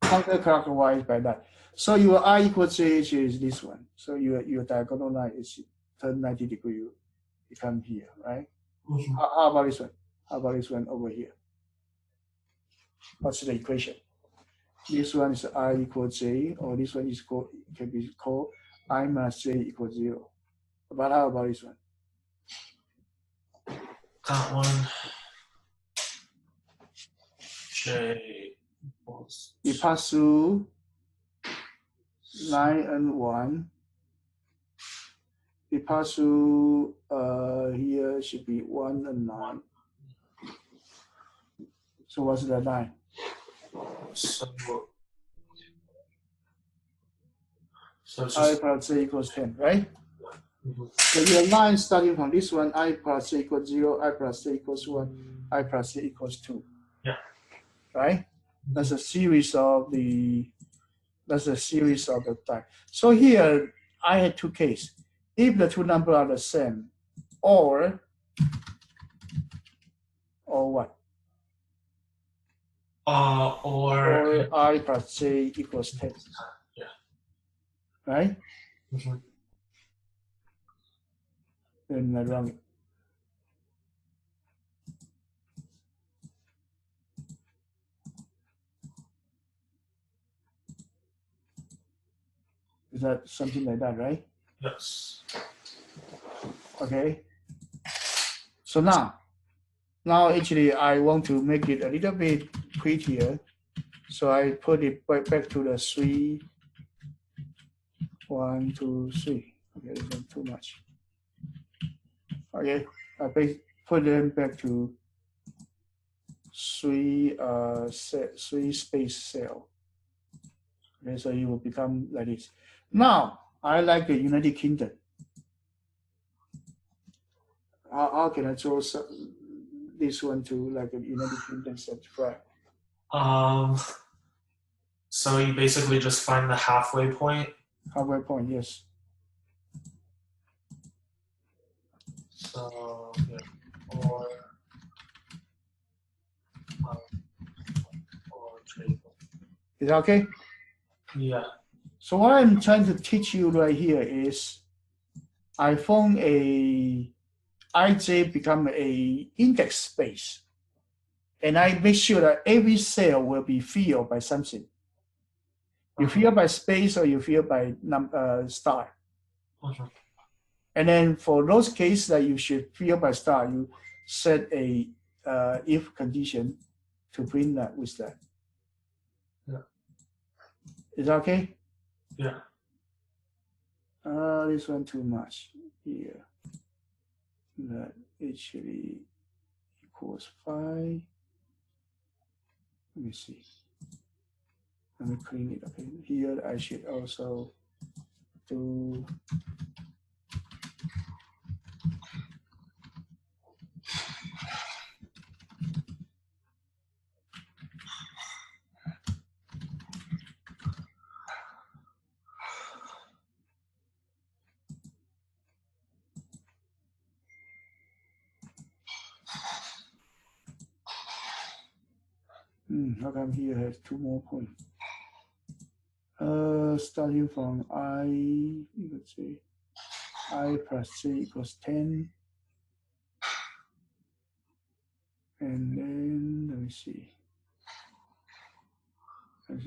counterclockwise by that. So your I equals J is this one. So your diagonal line is turn 90 degrees, you come here, right? How about this one? How about this one over here? What's the equation? This one is I equals J, or this one is can be called I minus J equals 0. But how about this one? That one. J equals. We pass through 9 and 1. We pass through here should be 1 and 9. So what's the line? So it's I just, plus J equals 10, right? So your line starting from this one, I plus J equals 0, I plus J equals 1, I plus J equals 2. Yeah. Right? That's a series of the time. So here I had two cases. If the two numbers are the same, or what? Or I plus J equals 10. Yeah. Right? Then I run it. Is that something like that, right? Yes. Okay. So now actually I want to make it a little bit prettier. So I put it back to the 3, 1, 2, 3. Okay, that's too much. Okay, I put them back to 3 space cell. Okay, so it will become like this. Now I like the United Kingdom. How can I draw this one to like a United Kingdom flag? So you basically just find the halfway point. Halfway point, yes. So yeah, or table. Is that okay? Yeah. So what I'm trying to teach you right here is I found IJ become a index space. And I make sure that every cell will be filled by something. You fill by space or you fill by star. And then for those cases that you should fill by star, you set a if condition to print that with that. Yeah. Is that okay? Yeah. This one too much here. That actually equals 5. Let me see. Let me clean it. Okay, here I should also do how come here has 2 more points? Starting from let's see, I plus 3 equals 10. And then let me see.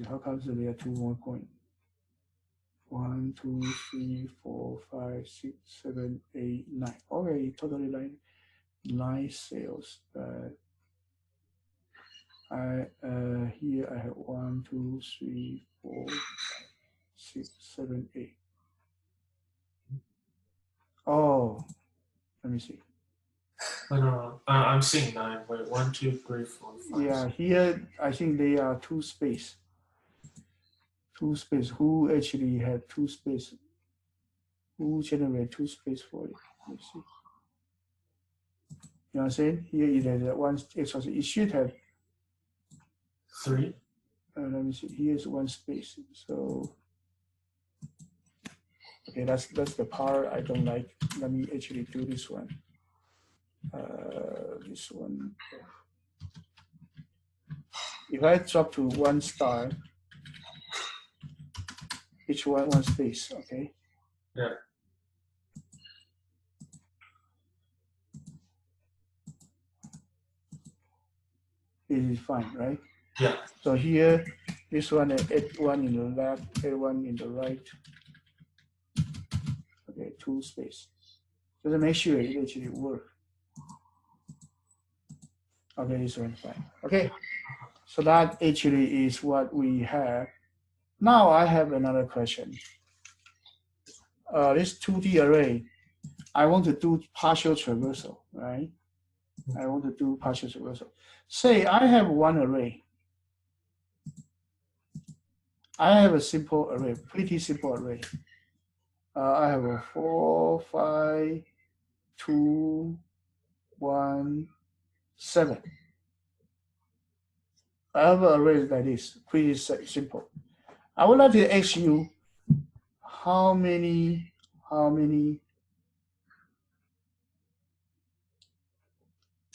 How comes there are 2 more points? 1, 2, 3, 4, 5, 6, 7, 8, 9. Okay, totally 9 cells. Here I have 1, 2, 3, 4, 6, 7, 8. Oh, let me see. No, I'm seeing 9. Wait, 1, 2, 3, 4, 5. Yeah, here I think they are 2 space. 2 space. Who actually had 2 space? Who generate 2 space for it? Let's see. You know what I'm saying? Here it has one. It should have 3. let me see. Here's 1 space. So okay, that's the part I don't like. Let me actually do this one. This one. If I drop to 1 star, each one space. Okay. Yeah. It is fine, right? Yeah. So here, this one add 1 in the left, add 1 in the right. Okay, 2 space. Just make sure it actually works. Okay, this one fine. Okay, so that actually is what we have. Now I have another question. This 2D array, I want to do partial traversal, right? I want to do partial traversal. Say I have 1 array. I have a simple array, pretty simple array. I have a 4, 5, 2, 1, 7. I have an array like this, pretty simple. I would like to ask you how many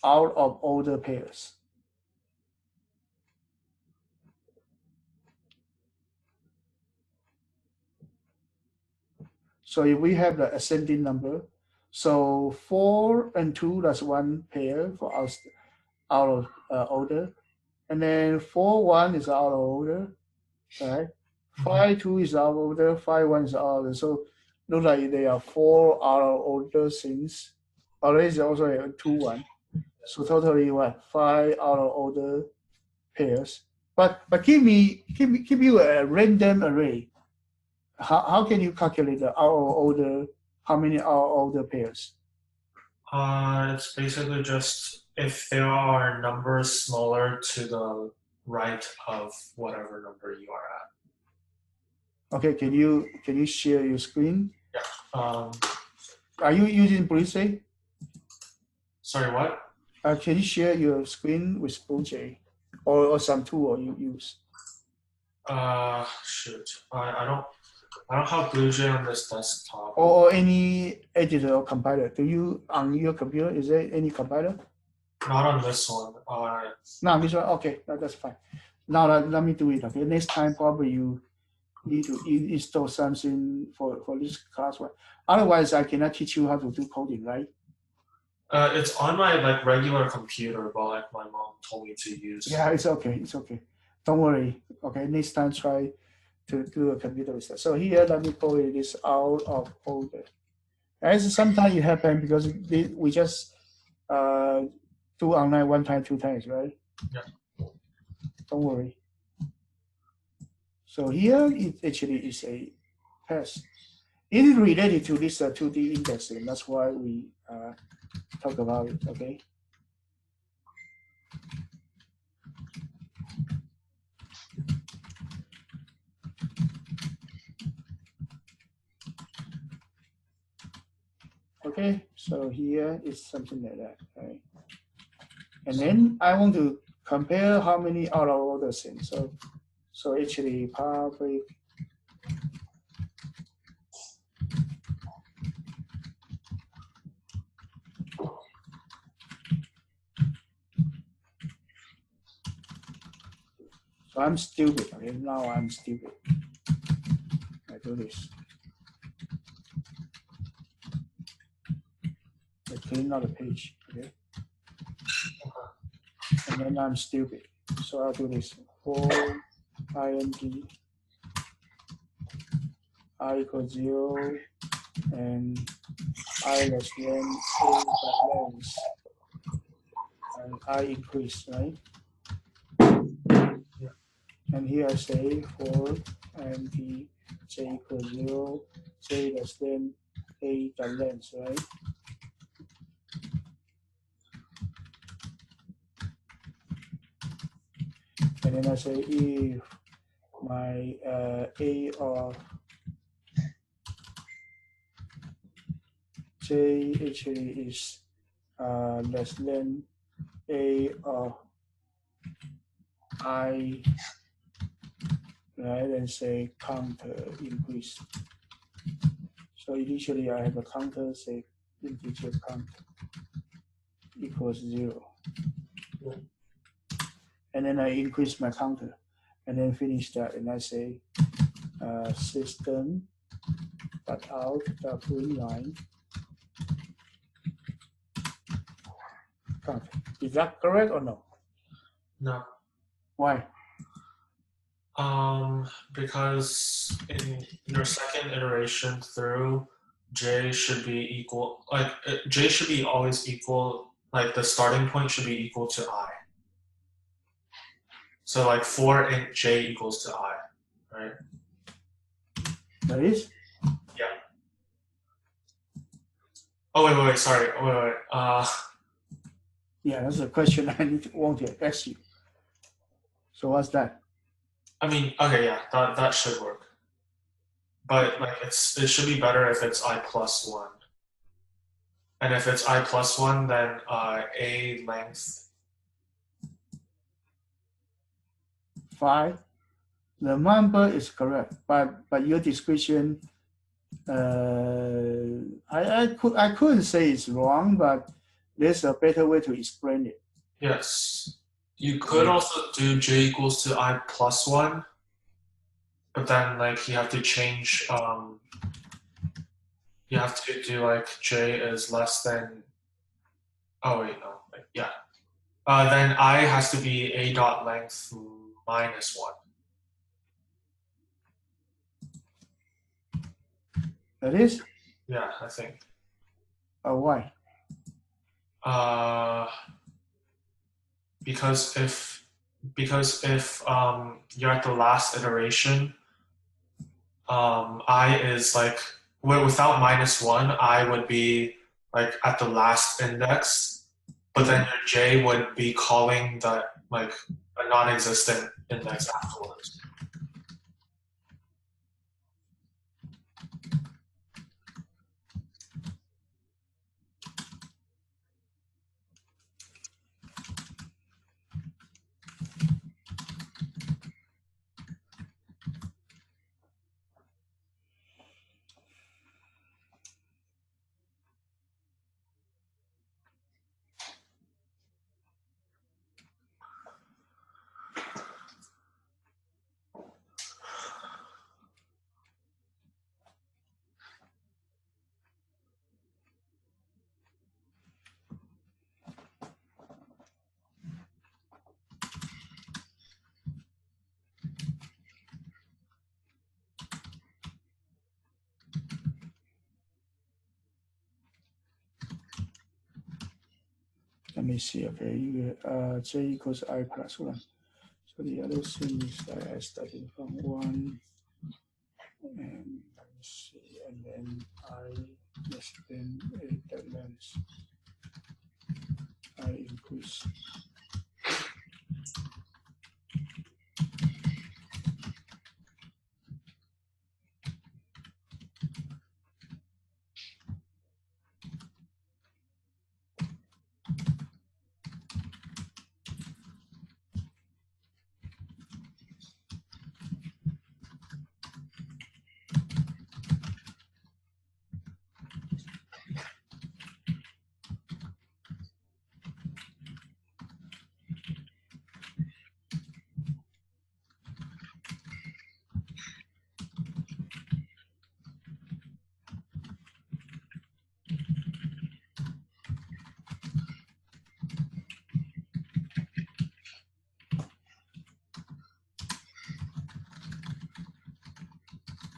out of order pairs? So if we have the ascending number, So 4 and 2, that's one pair for out of order. And then 4, 1 is out of order, right? 5, 2 is out of order, 5, 1 is out of order. So look like there are 4 out of order things. Oh, there is also a 2, 1. So totally what? 5 out of order pairs. But give you a random array. How can you calculate the out of order? How many out of order pairs? It's basically just if there are numbers smaller to the right of whatever number you are at. Okay, can you share your screen? Yeah. Are you using BlueJ? Sorry, what? Can you share your screen with BlueJ or some tool you use? Shoot. I don't have BlueJ on this desktop. Or any editor or compiler. Do you on your computer? Is there any compiler? Not on this one. No, this one. Okay, that's fine. Now let me do it. Okay, next time probably you need to install something for this class one. Otherwise, I cannot teach you how to do coding, right? It's on my like regular computer, but like my mom told me to use. Yeah, it's okay. It's okay. Don't worry. Okay, next time try to do a computer research. So here, let me call it this out of order. As sometimes it happens because we just do online one time, 2 times, right? Yeah. Don't worry. So here it actually is a test. It is related to this 2D indexing. That's why we talk about it. Okay. Okay, so here is something like that, right? And then I want to compare how many out of order things. So actually public so I'm stupid. Okay, now I'm stupid. I do this. I clean out the page, okay? And then I'm stupid. So I'll do this. For int I equals 0 and I less than a length and I increase, right? Yeah. And here I say for int j equals 0, j less than a length, right? And then I say if my a of j actually is less than a of I, right, and say counter increase. So initially I have a counter, say integer count equals 0. Yeah. And then I increase my counter and then finish that and I say system out line count. Is that correct or no? No. Why? Because in your second iteration through, j should be equal, like j should be always equal, like the starting point should be equal to I. So like for int j equals to I, right? That is? Yeah. Oh, wait, sorry. Wait. Yeah, that's a question I want to ask you. So what's that? I mean, okay, yeah, that should work. But like it should be better if it's I plus 1. And if it's I plus 1, then a length 5. The number is correct, but your description, I couldn't say it's wrong, but there's a better way to explain it. Yes. You could also do j equals to I plus 1, but then like you have to change you have to do like j is less than. Oh wait, no. Yeah. Then I has to be a dot length minus 1. That is? Yeah, I think. Why? Because if you're at the last iteration, I is like without minus 1, I would be like at the last index, but then your j would be calling that like a non-existent index afterwards. Let me see. Okay, j equals I plus 1. So the other thing is I starting from 1. And let me see. And then I less than 8 that length. I increase.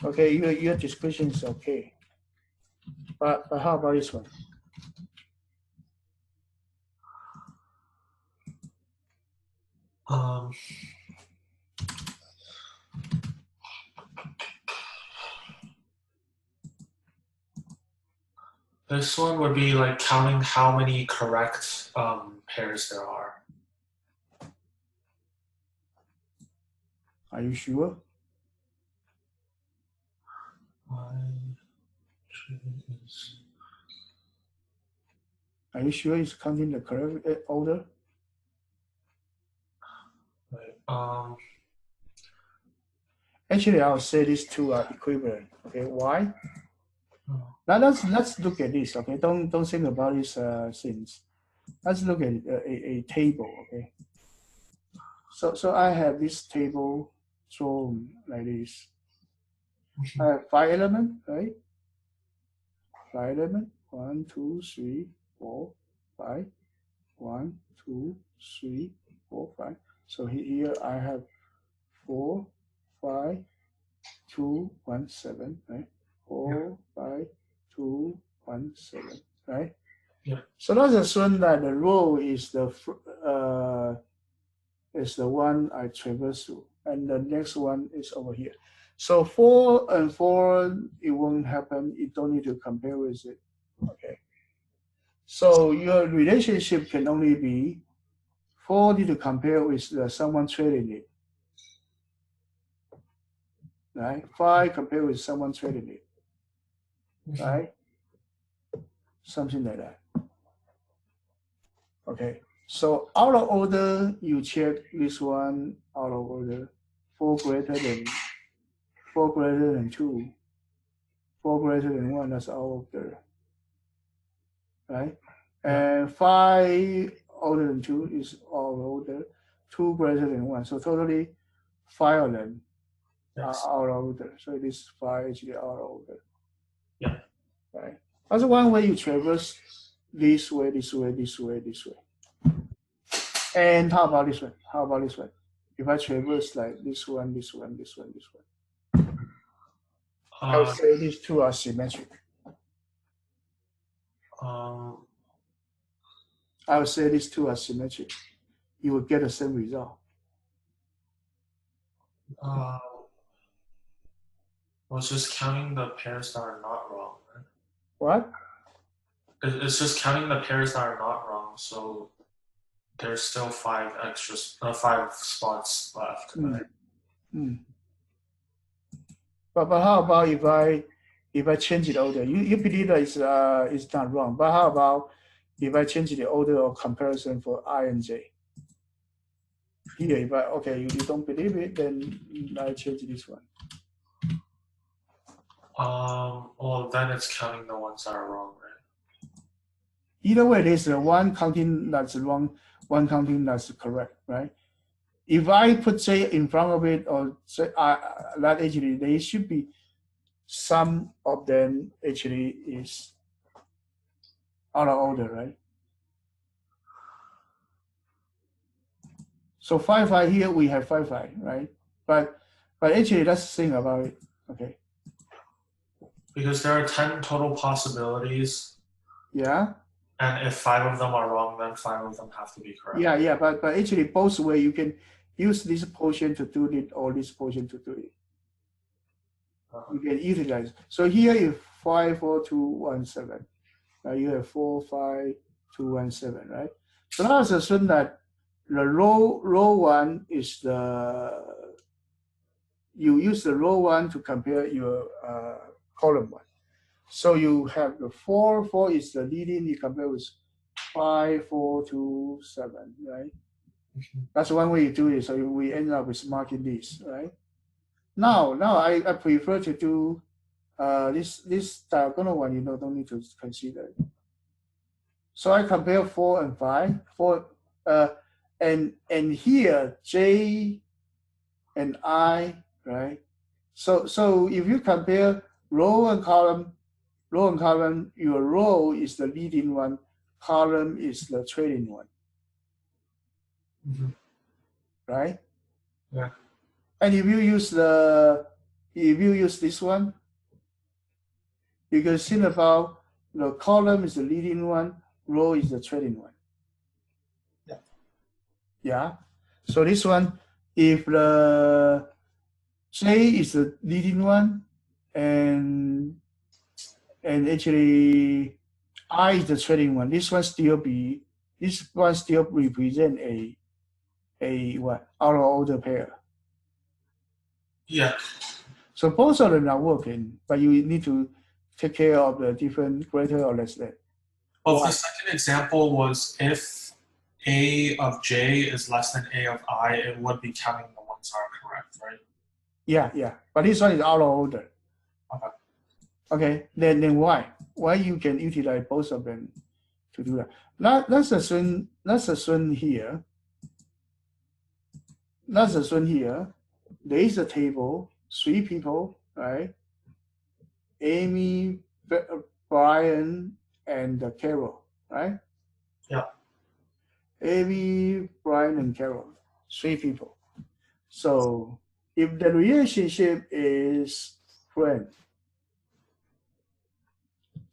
Okay, your description is okay. But how about this one? This one would be like counting how many correct pairs there are. Are you sure? Are you sure it's counting the correct order? Right. Actually, I would say these two are equivalent. Okay, why? Now let's look at this. Okay, don't think about these things. Let's look at a table. Okay, so I have this table drawn like this. I have 5 elements, right? 5 elements. 1, 2, 3, 4, 5. 1, 2, 3, 4, 5. So here I have 4, 5, 2, 1, 7, right? 4, 5, 2, 1, 7, right? Yeah. So let's assume that the row is the one I traverse through, and the next one is over here. So 4 and 4, it won't happen. You don't need to compare with it. Okay. So your relationship can only be 4 need to compare with someone trading it. Right? 5 compare with someone trading it. Right? Something like that. Okay. So out of order, you check this one out of order. 4 greater than 2. 4 greater than 1, that's out of order. Right? And 5 older than 2 is out of order. 2 greater than 1. So totally 5 of them are out of order. So this 5 is out of order. Yeah. right? That's one way you traverse this way, this way, this way, this way. And how about this one? How about this one? If I traverse like this one, this one, this one, this one, I would say these two are symmetric. I would say these two are symmetric. You will get the same result. I was just counting the pairs that are not wrong. Right? What? It's just counting the pairs that are not wrong. So there's still 5 spots left. Right? But how about if I change the order? You believe that it's not wrong. But how about if I change the order of comparison for I and J? Here, if I you don't believe it, then I change this one. Well, then it's counting the ones that are wrong, right? Either way, there's one counting that's wrong, one counting that's correct, right? If I put J in front of it, or say that actually they should be some of them actually is out of order, right? So 5, 5 here we have 5, 5, right? But actually let's think about it, okay? Because there are 10 total possibilities. Yeah. And if 5 of them are wrong, then 5 of them have to be correct. Yeah, but actually both ways you can use this portion to do it or this portion to do it. You can utilize. So here is 5, 4, 2, 1, 7. You have 4, 5, 2, 1, 7, right? So now let's assume that the row 1 is you use the row 1 to compare your column 1. So you have the 4, 4 is the leading, you compare with 5, 4, 2, 7, right? That's one way you do it. So we end up with marking this, right? Now I prefer to do this diagonal one, you don't need to consider it. So I compare 4 and 5, 4, and here J and I, right? So if you compare row and column, your row is the leading one, column is the trailing one, right? Yeah. And if you use this one, you can think about the column is the leading one, row is the trailing one. Yeah. So this one, if the J is the leading one, and actually I is the trailing one, this one still represent a what? Out of order pair. Yeah. So both of them are working, but you need to take care of the different greater or less than. Well, the second example was if A of J is less than A of I, it would be counting the ones that are correct, right? Yeah. But this one is out of order. Okay. Then why? Why you can utilize both of them to do that? Let's assume here. There is a table, 3 people, right? Amy, Brian, and Carol, right? Yeah. Amy, Brian, and Carol, 3 people. So if the relationship is friend,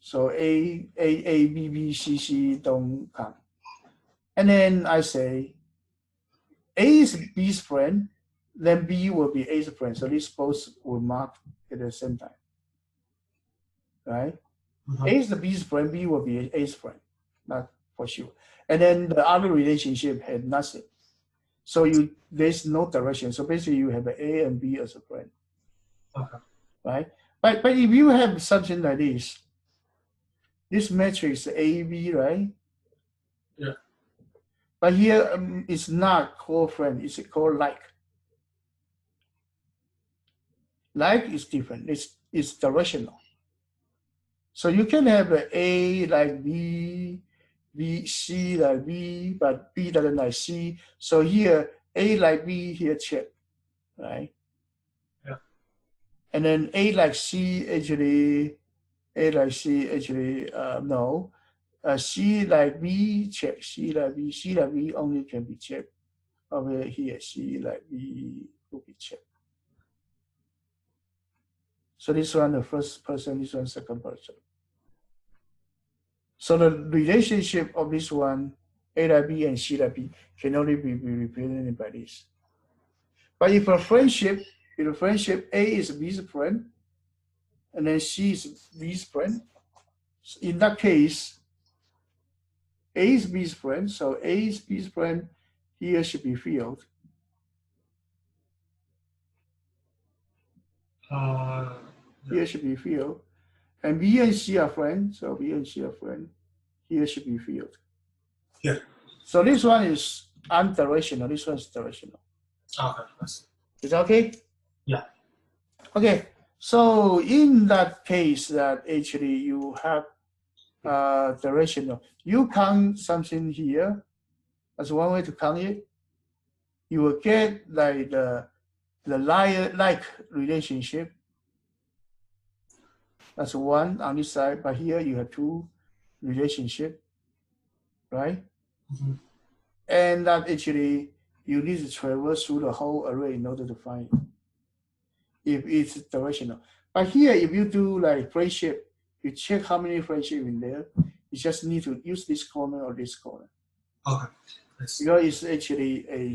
so A, B, B, C don't come. And then I say A is B's friend, then B will be A's friend. So these both will mark at the same time, right? A is the B's friend, B will be A's friend, not for sure. And then the other relationship had nothing. So there's no direction. So basically you have A and B as a friend, right? But if you have something like this matrix AB, right? Yeah. But here it's not called friend, it's called like. Like is different, it's directional. So you can have A like B, C like B, but B doesn't like C. So here A like B, here check, right? Yeah. And then A like C actually A like C, actually, no. C like B, check. C like B. C like B only can be checked over here. C like B will be checked. So this one, the first person, this one, second person. So the relationship of this one, A like B and C like B, can only be represented by this. But if a friendship A is B's friend, and then C is B's friend, so in that case, A is B's friend, so A is B's friend, here should be filled. Here should be filled. And B and C are friends, so B and C are friends. Here should be filled. Yeah. So this one is undirectional, this one is directional. Okay. Is that okay? Yeah. Okay. So in that case that actually you have directional, you count something here as one way to count it. You will get like the like relationship. That's one on this side, but here you have two relationship, right? Mm-hmm. And that actually you need to traverse through the whole array in order to find it, if it's directional. But here, if you do like friendship, you check how many friendship in there. You just need to use this corner or this corner. Okay. Because it's actually a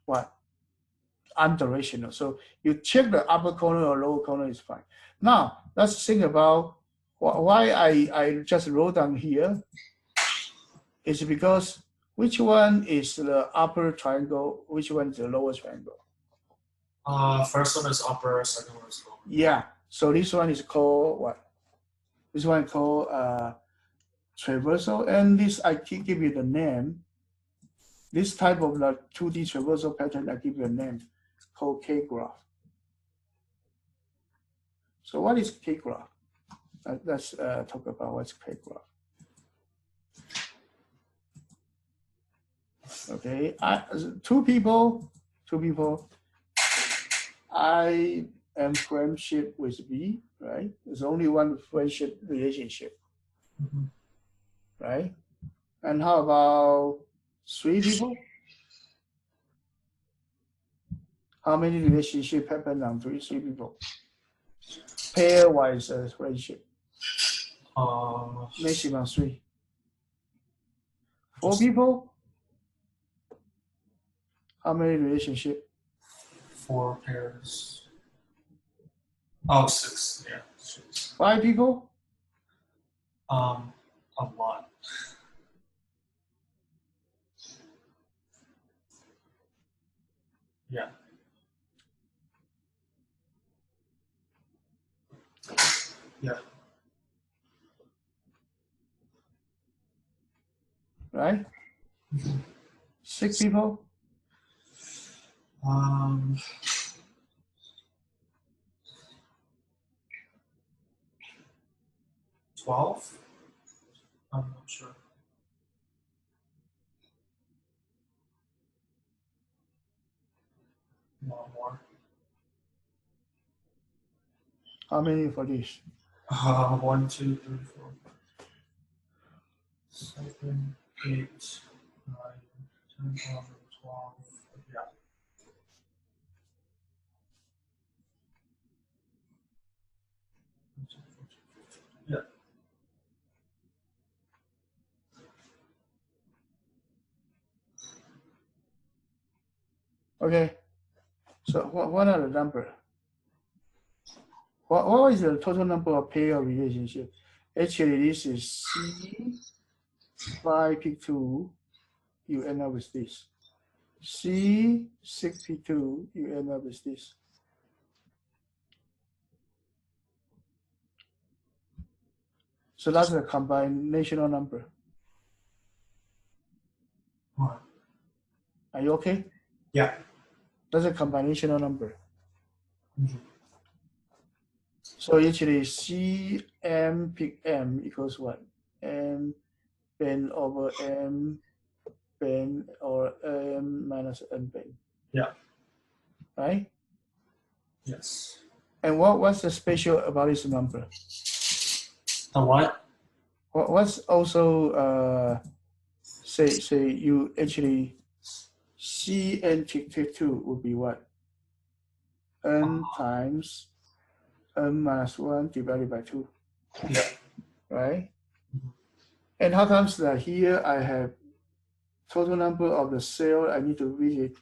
what? Undirectional. So you check the upper corner or lower corner is fine. Now let's think about why I just wrote down here. Is because which one is the upper triangle? Which one is the lower triangle? First one is upper, second one is lower. Yeah. So this one is called what? This one is called traversal, and this I give you the name. This type of the 2D traversal pattern, I give you a name. It's called K-graph. So what is K-graph? Let's talk about what's K-graph. Okay, two people. I am friendship with B, right? There's only one friendship relationship, right? And how about three people? How many relationships happen on three people? Pairwise friendship. Maximum three. Four people? How many relationships? 4 pairs. Oh, 6. Yeah. 6. 5 people? A lot. Yeah. Yeah. Right? 6 people? 12? I'm not sure. More. How many for this? 1, 2, 3, 4, 7, 8, 9, 10, 11, 12. Yeah. Yeah. Okay. So what are the number? What is the total number of pair relationship? Actually, this is C. 5 pick 2, you end up with this. C 6 pick 2, you end up with this. So that's a combinational number. What? Are you okay? Yeah. That's a combinational number. Mm-hmm. So actually C M pick M equals what? M n over M n or M minus N n. Yeah. Right? Yes. And what's the special about this number? The what? What's also say you actually Cn tick 2 would be what? N times n minus 1 divided by 2. Yeah. Right? And how comes that here I have total number of the cell I need to visit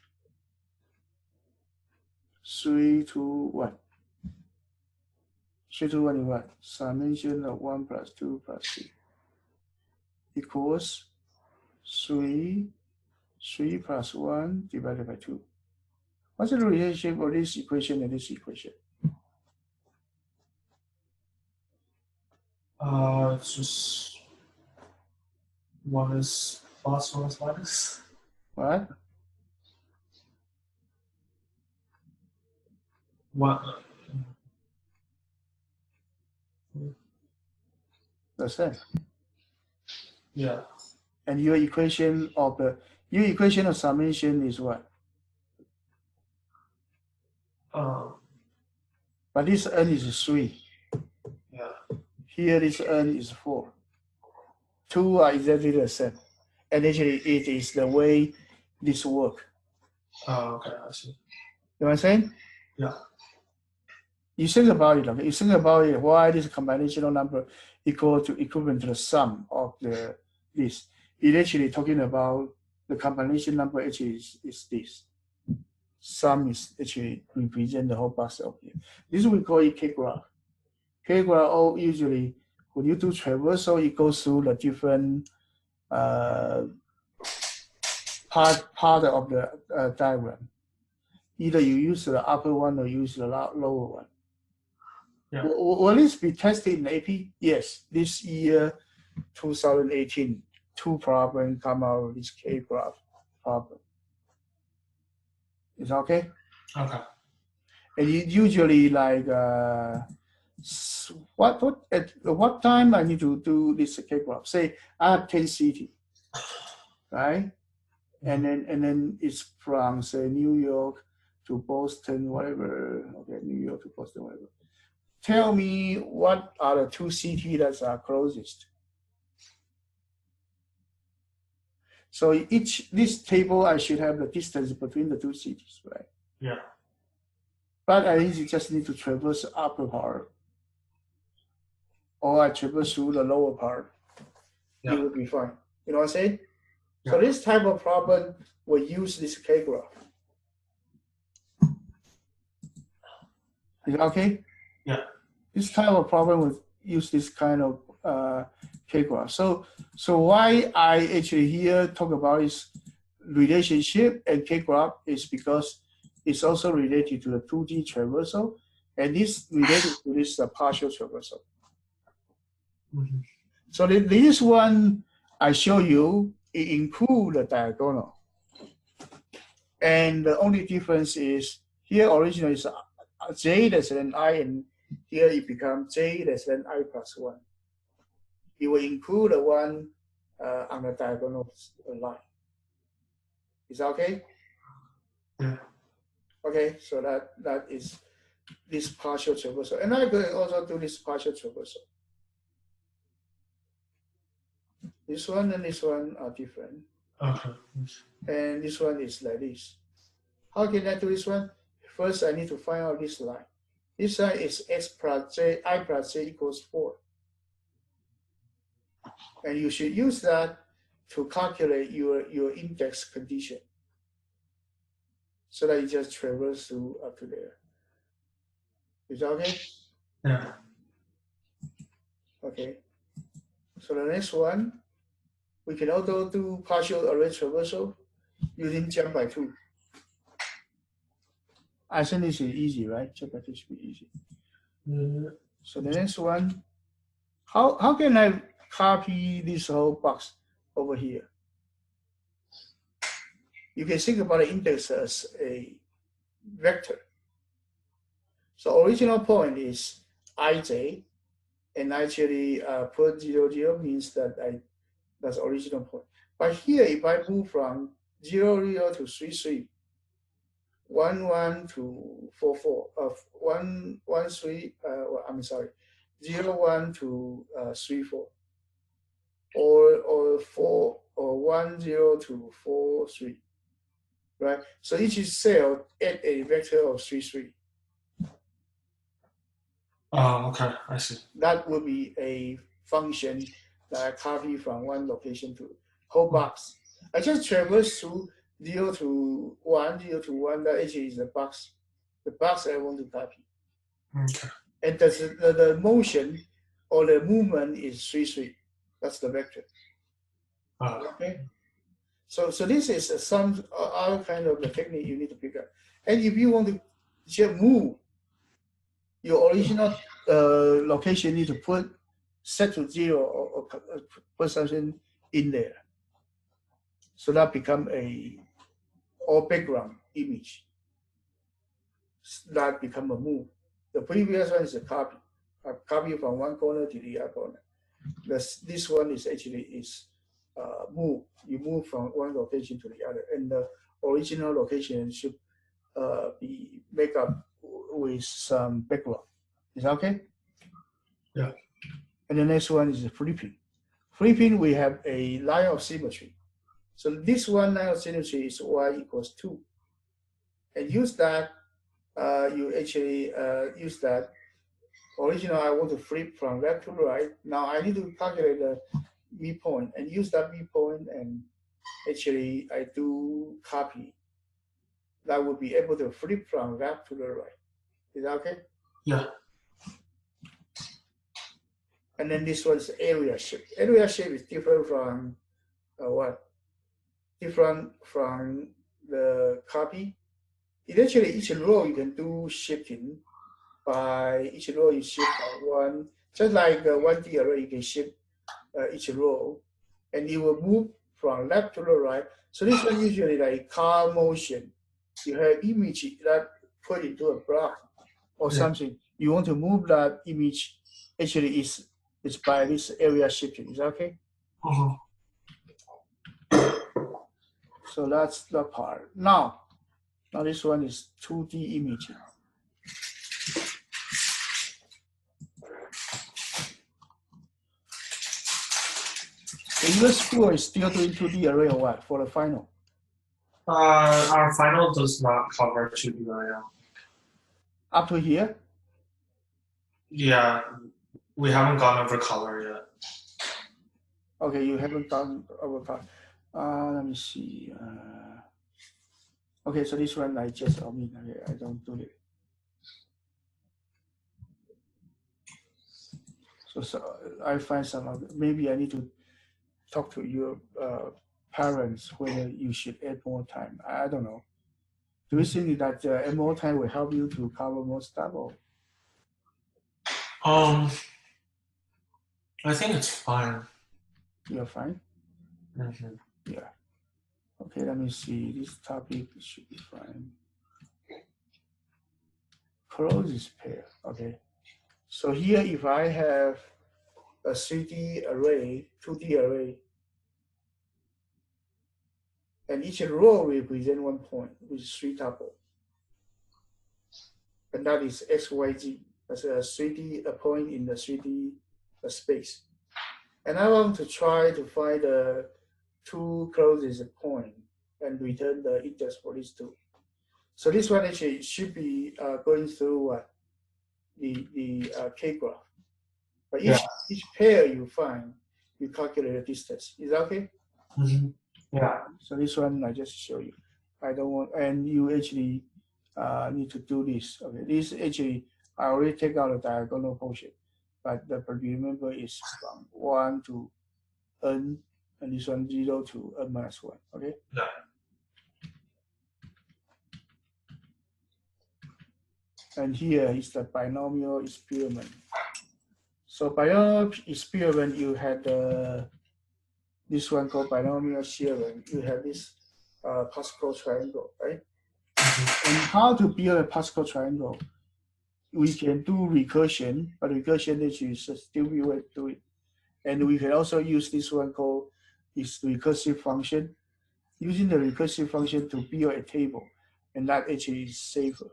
3 to 1. 3 to 1 is what? Summation of 1 plus 2 plus 3 equals 3 plus 1 divided by 2. What's the relationship of this equation and this equation? It's just one is plus, one is minus. What? What? That's it. Yeah. And your equation of summation is what? But this n is 3. Yeah. Here this n is 4. 2 are exactly the same. And actually it is the way this works. Oh, okay, I see. You know what I'm saying? Yeah. You think about it, okay? You think about it, why this combinational number equivalent to the sum of this. It actually talking about the combination number actually is this. Sum is actually represent the whole box of here. This we call it K-graph. K-graph usually when you do traversal, it goes through the different part of the diagram. Either you use the upper one or use the lower one. Yeah. Will this be tested in AP? Yes. This year, 2018, 2 problems come out of this K-graph problem. Is that okay? Okay. And usually like at what time I need to do this K-graph? Say I have 10 cities, right? And then it's from say New York to Boston, whatever. Okay, New York to Boston, whatever. Tell me what are the 2 cities that are closest. So this table I should have the distance between the 2 cities, right? Yeah. But I just need to traverse the upper part, or I traverse through the lower part. Yeah. It will be fine. You know what I'm saying? Yeah. So this type of problem will use this K-graph. Is that okay? Yeah. This type of problem will use this kind of K-graph. So why I actually here talk about is relationship and K-graph is because it's also related to the 2D traversal, and this related to this partial traversal. Mm-hmm. So this one I show you, it includes the diagonal. And the only difference is here originally is j less than I, and here it becomes j less than I plus 1. It will include the one on the diagonal line. Is that okay? Yeah. Okay, so that is this partial traversal. And I could also do this partial traversal. This one and this one are different. Okay. And this one is like this. How can I do this one? First, I need to find out this line. This line is x plus j, I plus j equals 4. And you should use that to calculate your index condition, so that you just traverse through up to there. Is that okay? Yeah. Okay. So the next one, we can also do partial array traversal using jump by 2. I think this is easy, right? Jump by 2 should be easy. So the next one, how can I copy this whole box over here? You can think about the index as a vector. So original point is ij, and actually put 0, 0 means that that's original point. But here, if I move from 0, 0 to 3, 3, 1, 1 to 4, 4, 1, 1, 3, I'm sorry, 0, 1 to 3, 4, or 4 or 1, 0 to 4, 3, right? So each cell add a vector of 3, 3. Oh, okay, I see. That would be a function that I copy from one location to whole box. I just traverse through 0 to 1, 0 to 1. That actually is the box I want to copy. Okay. And the motion or the movement is 3, 3. That's the vector. Okay. So this is some other kind of the technique you need to pick up. And if you want to just move, your original location need to set to 0 or put something in there. So that become a or background image. That become a move. The previous one is a copy. A copy from one corner to the other corner. This one is actually move. You move from one location to the other, and the original location should be make up with some background. Is that okay? Yeah. And the next one is flipping. Flipping, we have a line of symmetry. So this one line of symmetry is y equals 2. And use that, you actually use that. Original, I want to flip from left to right. Now I need to calculate the midpoint and use that midpoint, and actually I do copy. That would be able to flip from left to the right. Is that okay? Yeah. And then this one's area shape. Area shape is different from what? Different from the copy. Eventually, each row you can do shifting by each row you shift by one. Just like the 1D array, you can shift each row, and it will move from left to the right. So this one usually like car motion. You have image that put into a block or something. You want to move that image. Actually, it's by this area shifting. Is that okay? So that's the part. Now this one is 2D imaging. The US school is still doing 2D array or what for the final? Our final does not cover 2D array. Up to here? Yeah, we haven't gone over color yet. Okay, you haven't gone over color. Let me see. Okay, so this one I just omit. Okay, I don't do it. So I find some other, maybe I need to talk to your parents whether you should add more time. I don't know. Do you think that add more time will help you to cover more stuff? Or? I think it's fine. You're fine? Mm-hmm. Yeah. Okay, let me see. This topic should be fine. Closest pair. Okay. So here, if I have a 3D array, 2D array, and each row represents one point with 3 tuples, and that is x, y, z. That's a 3D, a point in the 3D space. And I want to try to find the 2 closest point and return the index for these 2. So this one actually should be going through the K graph. But each pair you find, you calculate the distance. Is that okay? Mm-hmm. Yeah. So this one I just show you. I don't want, and you actually need to do this. Okay, this actually I already take out the diagonal portion, but remember is from 1 to n, and this one 0 to n minus 1. Okay. Yeah. And here is the binomial experiment. So binomial experiment, you had this one called binomial theorem. You have this Pascal triangle, right? And how to build a Pascal triangle? We can do recursion, but recursion is a stupid way to do it. And we can also use this one called this recursive function. Using the recursive function to build a table, and that actually is safer.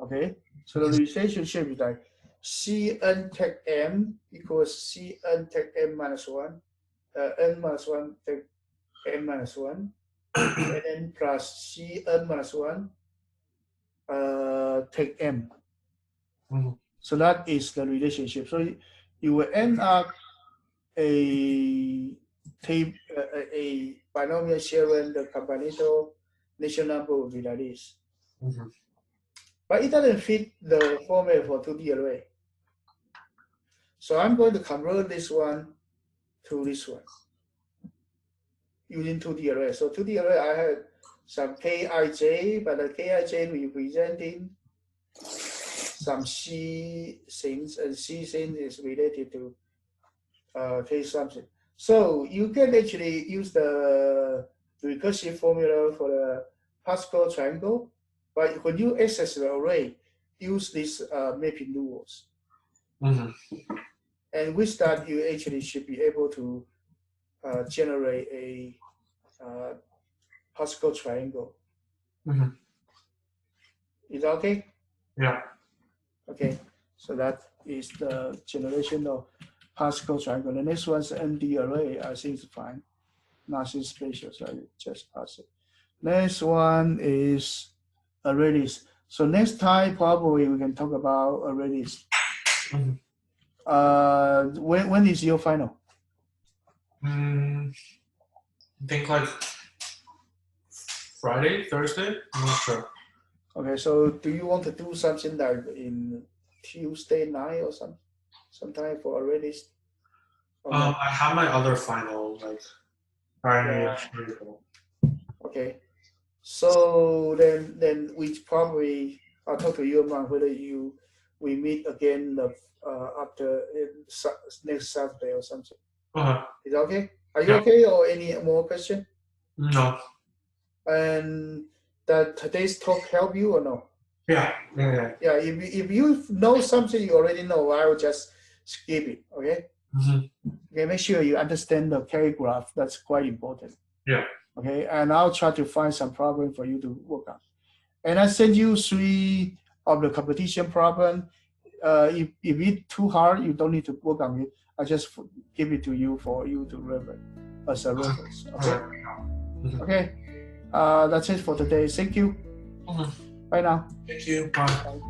Okay, so the relationship is like Cn tag m equals Cn tag m minus 1, n minus 1 tag m minus 1, and then plus Cn minus 1 tag m. Mhm. So that is the relationship. So you will end up a binomial sharing the combinatorial natural number will be like this. Mhm. But it doesn't fit the format for 2D array. So I'm going to convert this one to this one using 2D array. So 2D array, I have some Kij, but the Kij representing some C things, and C things is related to K something. So you can actually use the recursive formula for the Pascal triangle, but when you access the array, use these mapping rules. Mhm. And with that, you actually should be able to generate a Pascal triangle. Mhm. Is that okay? Yeah. Okay, so that is the generation of Pascal triangle. The next one's MD array. I think it's fine. Nothing special, so I just pass it. Next one is array list. So next time probably we can talk about array list. Mhm. When is your final? I think like Friday, Thursday. I'm not sure. Okay, so do you want to do something like in Tuesday night or sometime for array list? I have my other final like Friday Yeah. or Saturday. Okay. So then we probably I'll talk to you about whether we meet again after next Saturday or something. Uh-huh. Is that okay? Are you Yeah. okay or any more question? No. And that today's talk help you or no? Yeah. Yeah. If you know something you already know, I will just skip it. Okay. Mhm. Okay. Make sure you understand the carry graph. That's quite important. Yeah. Okay. And I'll try to find some problem for you to work on. And I send you 3 of the competition problem. If it's too hard, you don't need to work on it. I just give it to you for you to reference as a reference. Okay. Mhm. Okay. That's it for today. Thank you. Mhm. Bye now. Thank you. Bye. Bye.